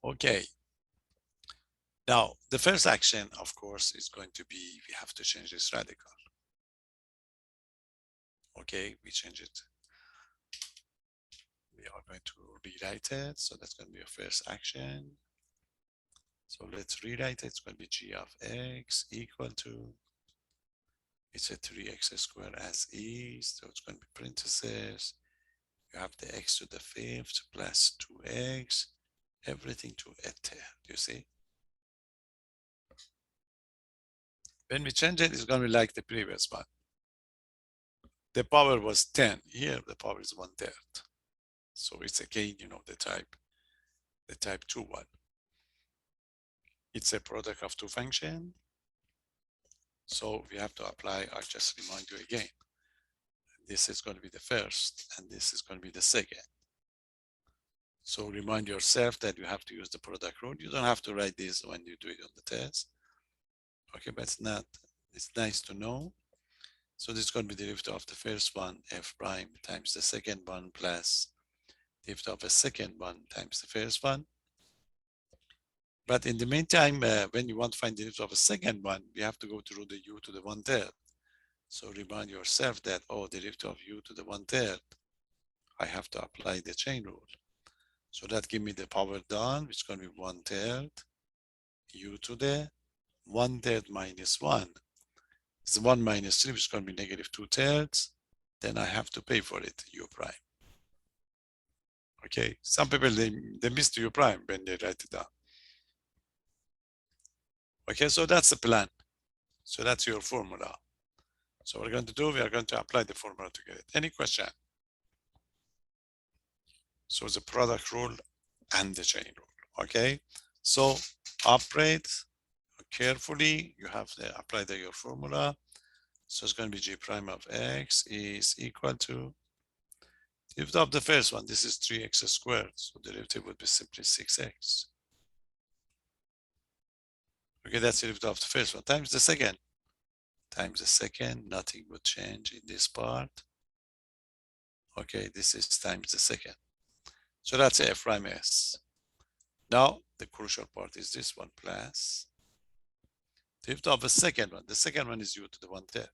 S1: Okay. Now, the first action, of course, is going to be, we have to change this radical. Okay, we change it. We are going to rewrite it. So that's going to be a first action. So let's rewrite it. It's going to be g of x equal to, It's a 3x squared as is, so it's going to be parentheses. You have the x to the fifth plus 2x, everything to a third, you see? When we change it, it's going to be like the previous one. The power was 10. Here, the power is 1/3. So it's again, you know, the type 2 one. It's a product of two functions. So we have to apply, I'll just remind you again. This is going to be the first, and this is going to be the second. So remind yourself that you have to use the product rule. You don't have to write this when you do it on the test. Okay, but it's nice to know. So this is going to be the derivative of the first one, f prime, times the second one, plus the derivative of the second one times the first one. But in the meantime, when you want to find the derivative of a second one, you have to go through the u to the 1/3. So remind yourself that, oh, the derivative of u to the 1/3, I have to apply the chain rule. So that give me the power down, which is going to be 1/3 u to the 1/3 minus 1. It's 1 minus 3, which is going to be negative 2/3. Then I have to pay for it, u prime. Okay, some people, they miss the u prime when they write it down. Okay, so that's the plan. So that's your formula. So what we're going to do, we are going to apply the formula to get it. Any question? So the product rule and the chain rule, okay? So operate carefully, you have to apply your formula. So it's going to be g prime of x is equal to derivative of the first one. This is 3x squared, so the derivative would be simply 6x. Okay, that's the derivative of the first one times the second. Times the second, nothing would change in this part. Okay, this is times the second. So that's f prime s. Now, the crucial part is this one plus derivative of the second one. The second one is u to the 1/3.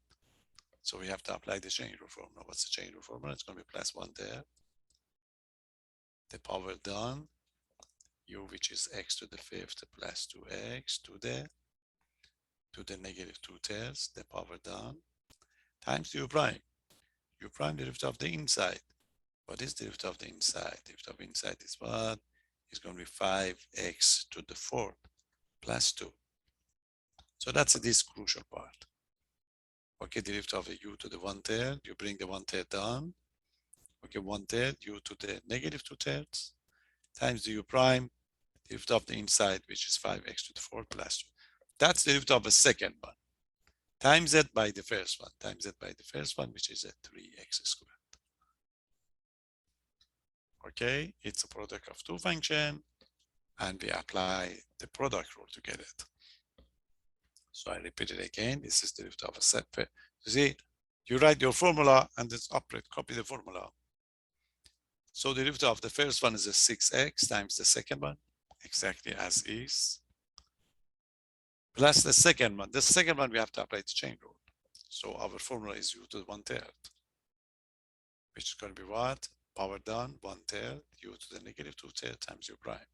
S1: So we have to apply the chain rule formula. What's the chain rule formula? It's going to be plus 1/3. The power down, u, which is x to the fifth plus 2x to the negative 2/3, the power down, times u prime. U prime derivative of the inside. What is derivative of the inside? Derivative of inside is what? It's going to be 5x to the 4th plus 2. So that's this crucial part. Okay, derivative of u to the 1/3, you bring the 1/3 down. Okay, 1/3 u to the negative 2/3 times the u prime, derivative of the inside, which is 5x to the 4th plus 2. That's the derivative of the second one. Times it by the first one, times it by the first one, which is a 3x squared. Okay, it's a product of two functions, and we apply the product rule to get it. So I repeat it again. This is the derivative of a set. You see, you write your formula and it's operate, copy the formula. So the derivative of the first one is a 6x times the second one, exactly as is, plus the second one. The second one, we have to apply the chain rule. So our formula is u to the 1/3, which is going to be what? Power down 1/3 u to the negative 2/3 times u prime.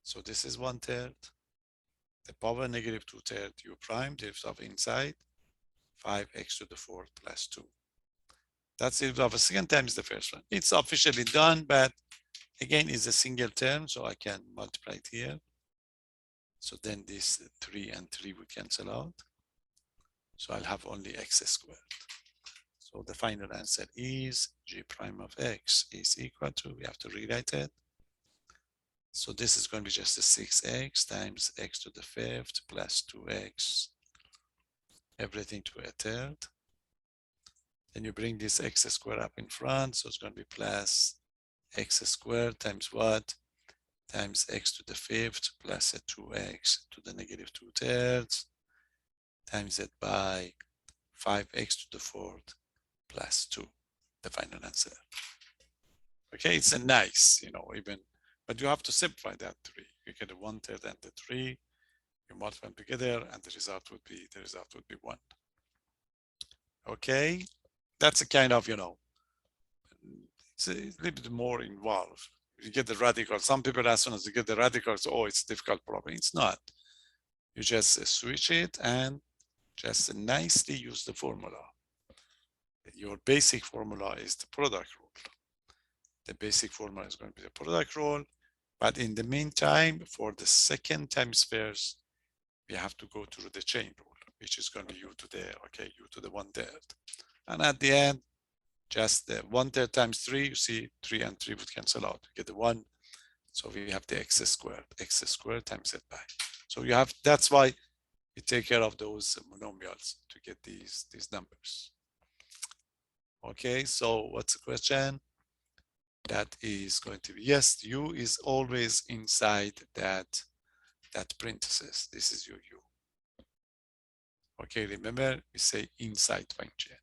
S1: So this is 1/3. The power negative 2/3 u prime, derivative of inside, 5x to the 4th plus 2. That's the derivative of a second times the first one. It's officially done, but again, it's a single term, so I can multiply it here. So then this 3 and 3 would cancel out. So I'll have only x squared. So the final answer is g prime of x is equal to, we have to rewrite it. So this is going to be just a 6x times x to the 5th plus 2x, everything to a 3rd. Then you bring this x squared up in front, so it's going to be plus x squared times what? Times x to the 5th plus a 2x to the negative 2/3 times it by 5x to the 4th plus 2, the final answer. Okay, it's a nice, even, but you have to simplify that 3. You get a 1/3 and the 3, you multiply them together, and the result would be 1. Okay, that's a kind of, it's a little bit more involved. You get the radical. Some people, as soon as you get the radicals, oh, it's a difficult problem. It's not. You just switch it and just nicely use the formula. Your basic formula is the product rule. The basic formula is going to be the product rule. But in the meantime, for the second times first, we have to go through the chain rule, which is going to be u to the, okay, u to the 1/3. And at the end, just the 1/3 times 3, you see 3 and 3 would cancel out. You get the 1. So we have the x squared times z by. So you have, that's why we take care of those monomials to get these numbers. Okay, so what's the question? That is going to be, yes, u is always inside that parenthesis. This is your u. Okay, remember we say inside function.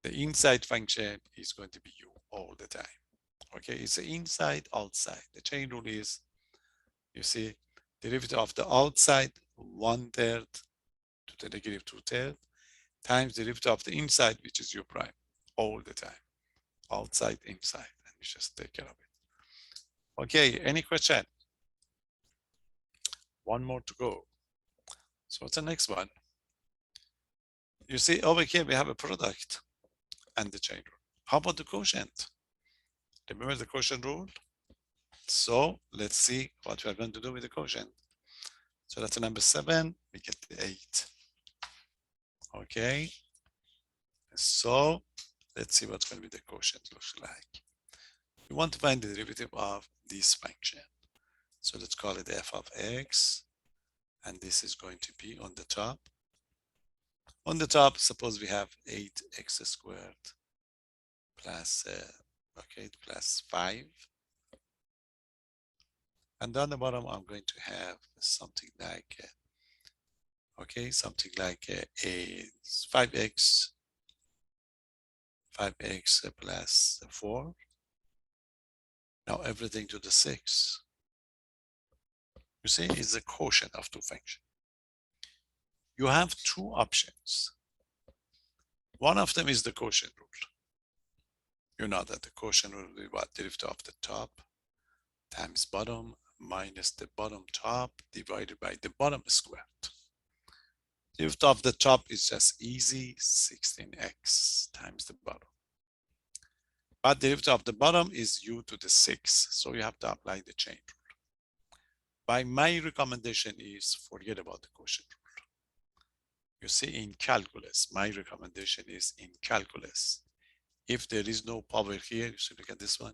S1: The inside function is going to be u all the time. Okay, it's the inside, outside. The chain rule is, you see, derivative of the outside 1/3 to the negative 2/3 times derivative of the inside, which is u prime, all the time. Outside, inside, and we just take care of it. Okay, any question? One more to go. So what's the next one? You see over here we have a product and the chain rule. How about the quotient? Remember the quotient rule? So let's see what we are going to do with the quotient. So that's number 7, we get the 8. Okay. So let's see what's going to be the quotient looks like. We want to find the derivative of this function. So let's call it f of x. And this is going to be on the top. On the top, suppose we have 8x squared plus, okay, plus 5. And on the bottom, I'm going to have something like, okay, something like a 5x plus 4. Now everything to the 6. You see, is the quotient of two functions. You have two options. One of them is the quotient rule. You know that the quotient rule will be what? Derivative of the top times bottom minus the bottom top divided by the bottom squared. Derivative of the top is just easy, 16x times the bottom. But derivative of the bottom is u to the 6. So you have to apply the chain rule. By my recommendation is forget about the quotient rule. You see, in calculus, my recommendation is in calculus. If there is no power here, you should look at this one.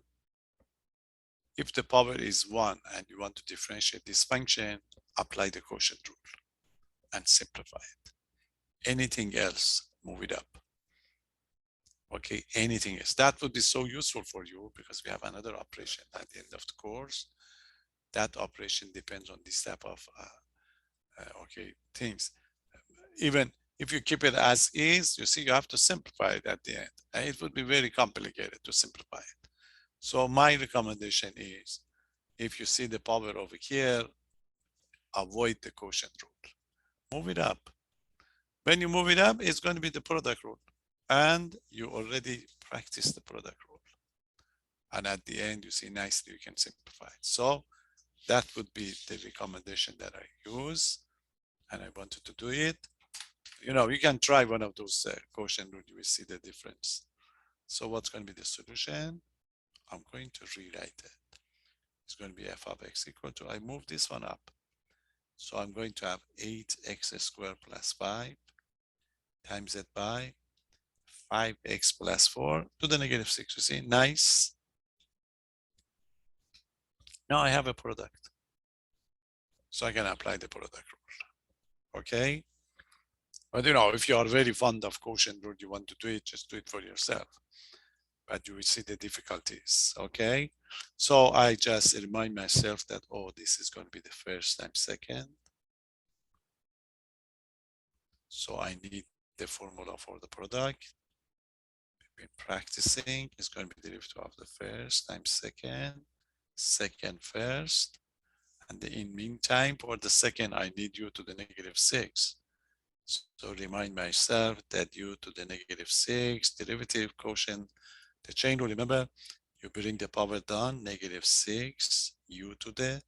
S1: If the power is 1 and you want to differentiate this function, apply the quotient rule and simplify it. Anything else, move it up. Okay, anything else. That would be so useful for you because we have another operation at the end of the course. That operation depends on this type of okay, things. Even if you keep it as is, you see, you have to simplify it at the end. And it would be very complicated to simplify it. So my recommendation is, if you see the power over here, avoid the quotient rule. Move it up. When you move it up, it's going to be the product rule. And you already practiced the product rule. And at the end, you see nicely you can simplify it. So that would be the recommendation that I use. And I wanted to do it. You know, you can try one of those quotient rule, you will see the difference. So what's going to be the solution? I'm going to rewrite it. It's going to be f of x equal to, I move this one up. So I'm going to have 8x squared plus 5 times it by 5x plus 4 to the negative 6. You see, nice. Now I have a product. So I can apply the product rule. Okay. But you know, if you are very fond of quotient rule, you want to do it, just do it for yourself. But you will see the difficulties. Okay. So I just remind myself that, oh, this is going to be the first times second. So I need the formula for the product. We've been practicing. It's going to be the derivative of the first times second, second first. And in meantime, for the second, I need u to the negative 6. So remind myself that u to the negative 6, derivative quotient, the chain rule, remember, you bring the power down, negative 6, u to the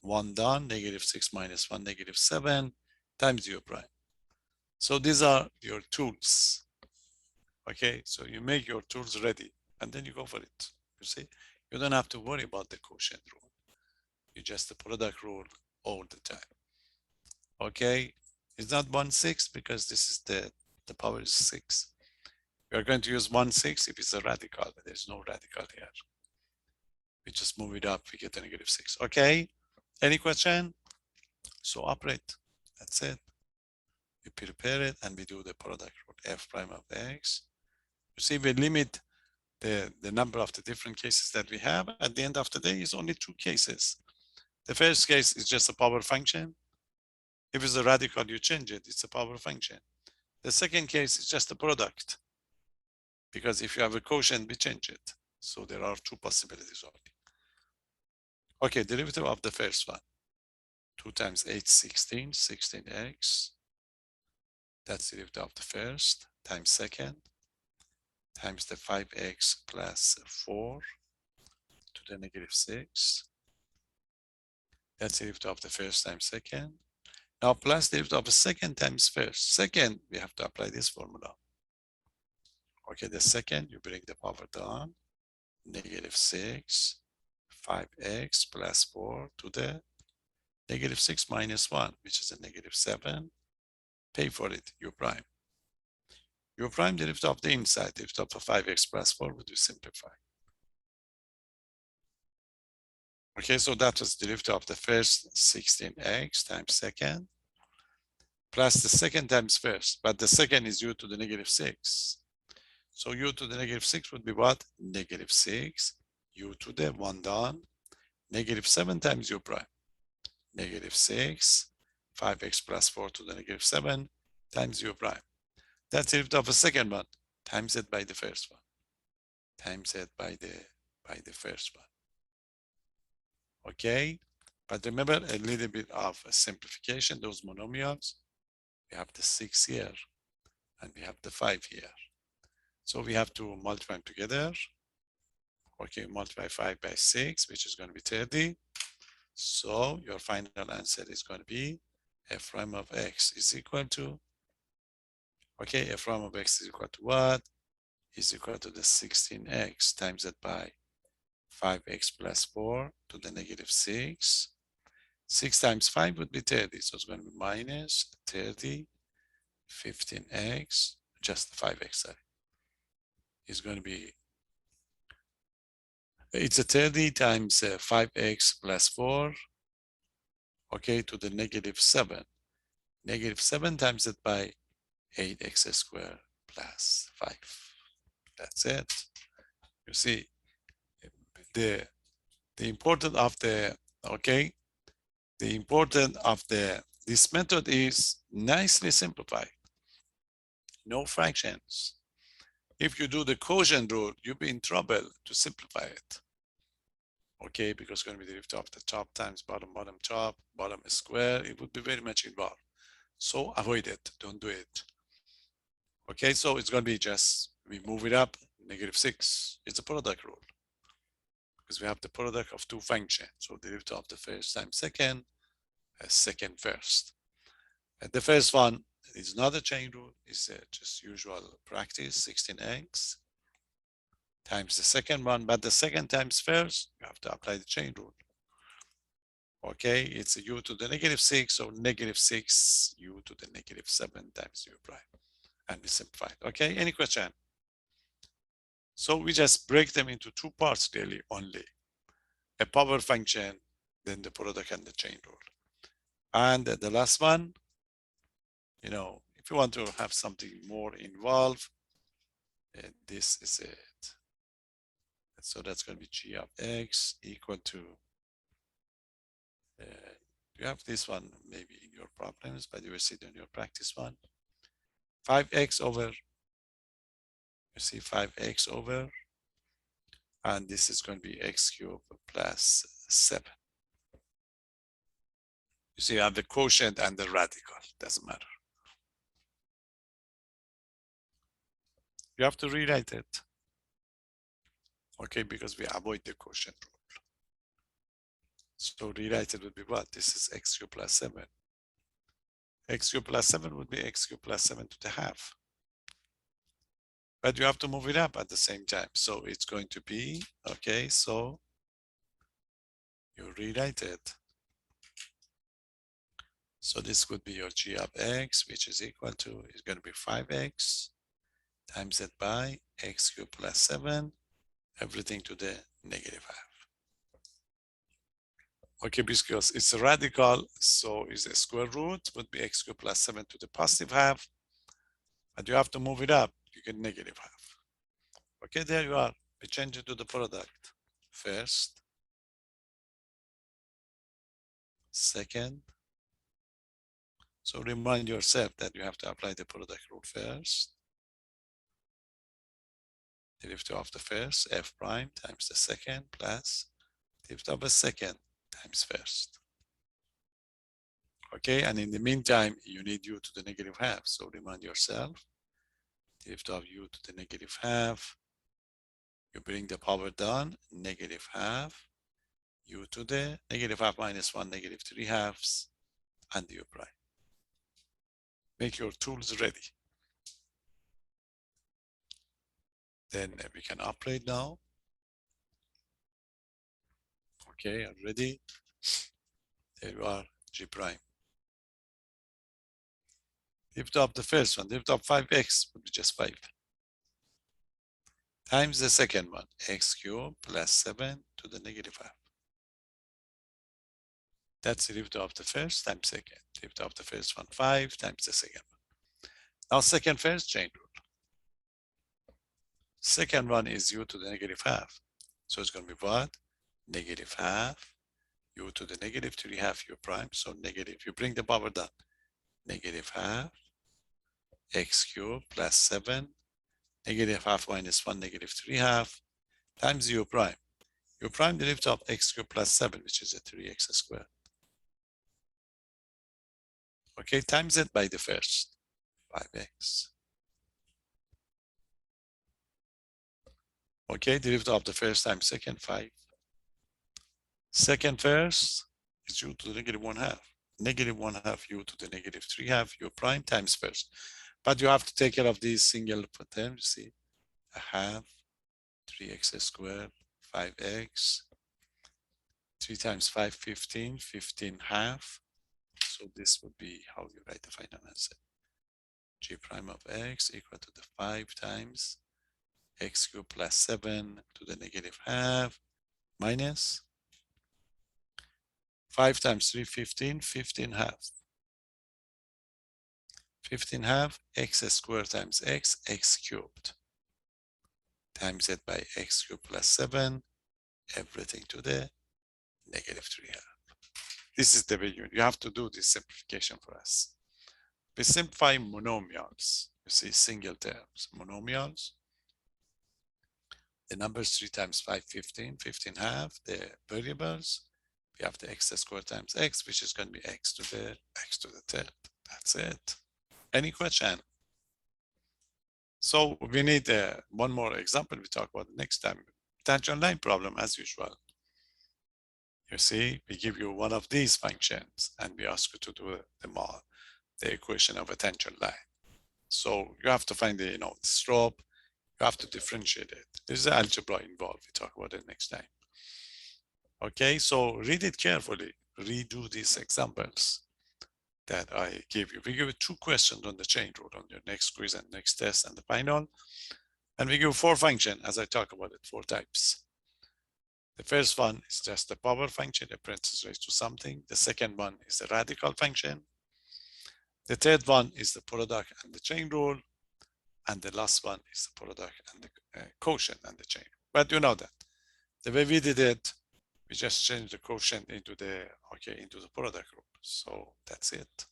S1: 1 down, negative 6 minus 1, negative 7, times u prime. So these are your tools. Okay, so you make your tools ready and then you go for it. You see, you don't have to worry about the quotient rule. You just the product rule all the time. Okay, it's not 1/6 because this is the power is 6. We are going to use 1/6 if it's a radical, but there's no radical here. We just move it up, we get a -6. Okay, any question? So operate, that's it. We prepare it and we do the product rule, f prime of x. You see, we limit the number of the different cases that we have. At the end of the day, is only 2 cases. The first case is just a power function. If it's a radical, you change it, it's a power function. The second case is just a product, because if you have a quotient, we change it. So there are 2 possibilities only. Okay, derivative of the first one. 2 times 8, 16, 16x. That's the derivative of the first, times second, times the 5x plus 4 to the -6. That's the derivative of the first times second. Now plus the derivative of the second times first. Second, we have to apply this formula. Okay, the second, you bring the power down, -6, 5x plus 4 to the -6 minus 1, which is a -7. Pay for it, u prime. U prime derivative of the inside, derivative of 5x plus 4 would be simplified. Okay, so that was derivative of the first 16x times second, plus the second times first, but the second is u to the -6. So u to the -6 would be what? -6, u to the 1 down, -7 times u prime, -6, 5x plus 4 to the -7 times u prime. That's the derivative of the second one, times it by the first one, times it by the first one. Okay, but remember a little bit of a simplification, those monomials, we have the 6 here and we have the 5 here. So we have to multiply them together. Okay, multiply 5 by 6, which is going to be 30. So your final answer is going to be f prime of x is equal to, okay, f prime of x is equal to what? Is equal to the 16x times it by 5x plus 4 to the -6. 6 times 5 would be 30, so it's going to be minus 30, 15x, just 5x, sorry. Is going to be, it's a 30 times 5x plus 4, okay, to the -7. -7 times it by 8x squared plus 5. That's it. You see, the importance of the, okay, the importance of this method is nicely simplified. No fractions. If you do the quotient rule, you'll be in trouble to simplify it. Okay, because it's going to be the derivative of the top times bottom, bottom, top, bottom square. It would be very much involved. So avoid it, don't do it. Okay, so it's going to be just, we move it up, -6. It's a product rule. Because we have the product of 2 functions. So derivative of the first times second, second first. And the first one is not a chain rule, it's just usual practice, 16x times the second one, but the second times first, you have to apply the chain rule. Okay, it's a u to the -6, so -6 u to the -7 times u prime, and we simplify it. Okay, any question? So we just break them into 2 parts really only. A power function, then the product and the chain rule. And the last one, you know, if you want to have something more involved, this is it. So that's going to be g of x equal to, you have this one maybe in your problems, but you will see it in your practice one. 5x over, you see 5x over, and this is going to be x cubed plus 7. You see, you have the quotient and the radical, doesn't matter. You have to rewrite it. Okay, because we avoid the quotient rule. So rewrite it would be what? This is x cubed plus 7. X cubed plus 7 would be x cubed plus 7 to the half. But you have to move it up at the same time. So it's going to be, okay, so you rewrite it. So this would be your g of x, which is equal to, is going to be 5x times it by x cubed plus 7, everything to the negative half. Okay, because it's a radical, so is a square root, would be x cubed plus 7 to the positive half. But you have to move it up, you get negative half. Okay, there you are. We change it to the product. First, second. So remind yourself that you have to apply the product rule first. Derivative of the first, f prime times the second plus derivative of the second times first. Okay, and in the meantime, you need u to the negative half. So remind yourself, derivative of u to the negative half, you bring the power down, negative half, u to the negative half minus 1, negative 3 halves, and u prime. Make your tools ready. Then we can operate now. Okay, ready? There you are, g prime. Derivative of the first one, derivative of 5x would be just 5. Times the second one, x cubed plus 7 to the negative half. That's the derivative of the first times second. Derivative of the first one, 5 times the second one. Now second first, chain rule. Second one is u to the negative half. So it's going to be what? Negative half, u to the negative 3 half u prime. So negative, you bring the power down. Negative half, x cubed plus 7, negative half minus 1, negative 3 half, times u prime. U prime derivative of x cubed plus 7, which is a 3x squared. Okay, times it by the first, 5x. Okay, derivative of the first times second, 5. Second first is u to the negative 1 half. Negative 1 half u to the negative 3 half u prime times first. But you have to take care of these single terms. See, a half, 3x squared, 5x, 3 times 5, 15, 15 half. So this would be how you write the final answer. G prime of x equal to the 5 times x cubed plus 7 to the negative half minus 5 times 3, 15, 15 half. 15 half x squared times x cubed times it by x cubed plus 7, everything to the negative 3 half. This is the way you have to do this simplification for us. We simplify monomials. You see single terms, monomials. The numbers 3 times 5, 15, 15 half, the variables. We have the x squared times x, which is going to be x to the third. That's it. Any question? So we need one more example we talk about next time. Tangent line problem as usual. You see, we give you one of these functions and we ask you to do the equation of a tangent line. So you have to find the slope. You have to differentiate it. There's algebra involved. We talk about it next time. Okay, so read it carefully. Redo these examples that I gave you. We give you 2 questions on the chain rule on your next quiz and next test and the final. And we give 4 functions as I talk about it, 4 types. The first one is just the power function, a parenthesis raised to something. The second one is the radical function. The third one is the product and the chain rule. And the last one is the product and the quotient and the chain. But you know that. The way we did it, we just changed the quotient into the product group. So that's it.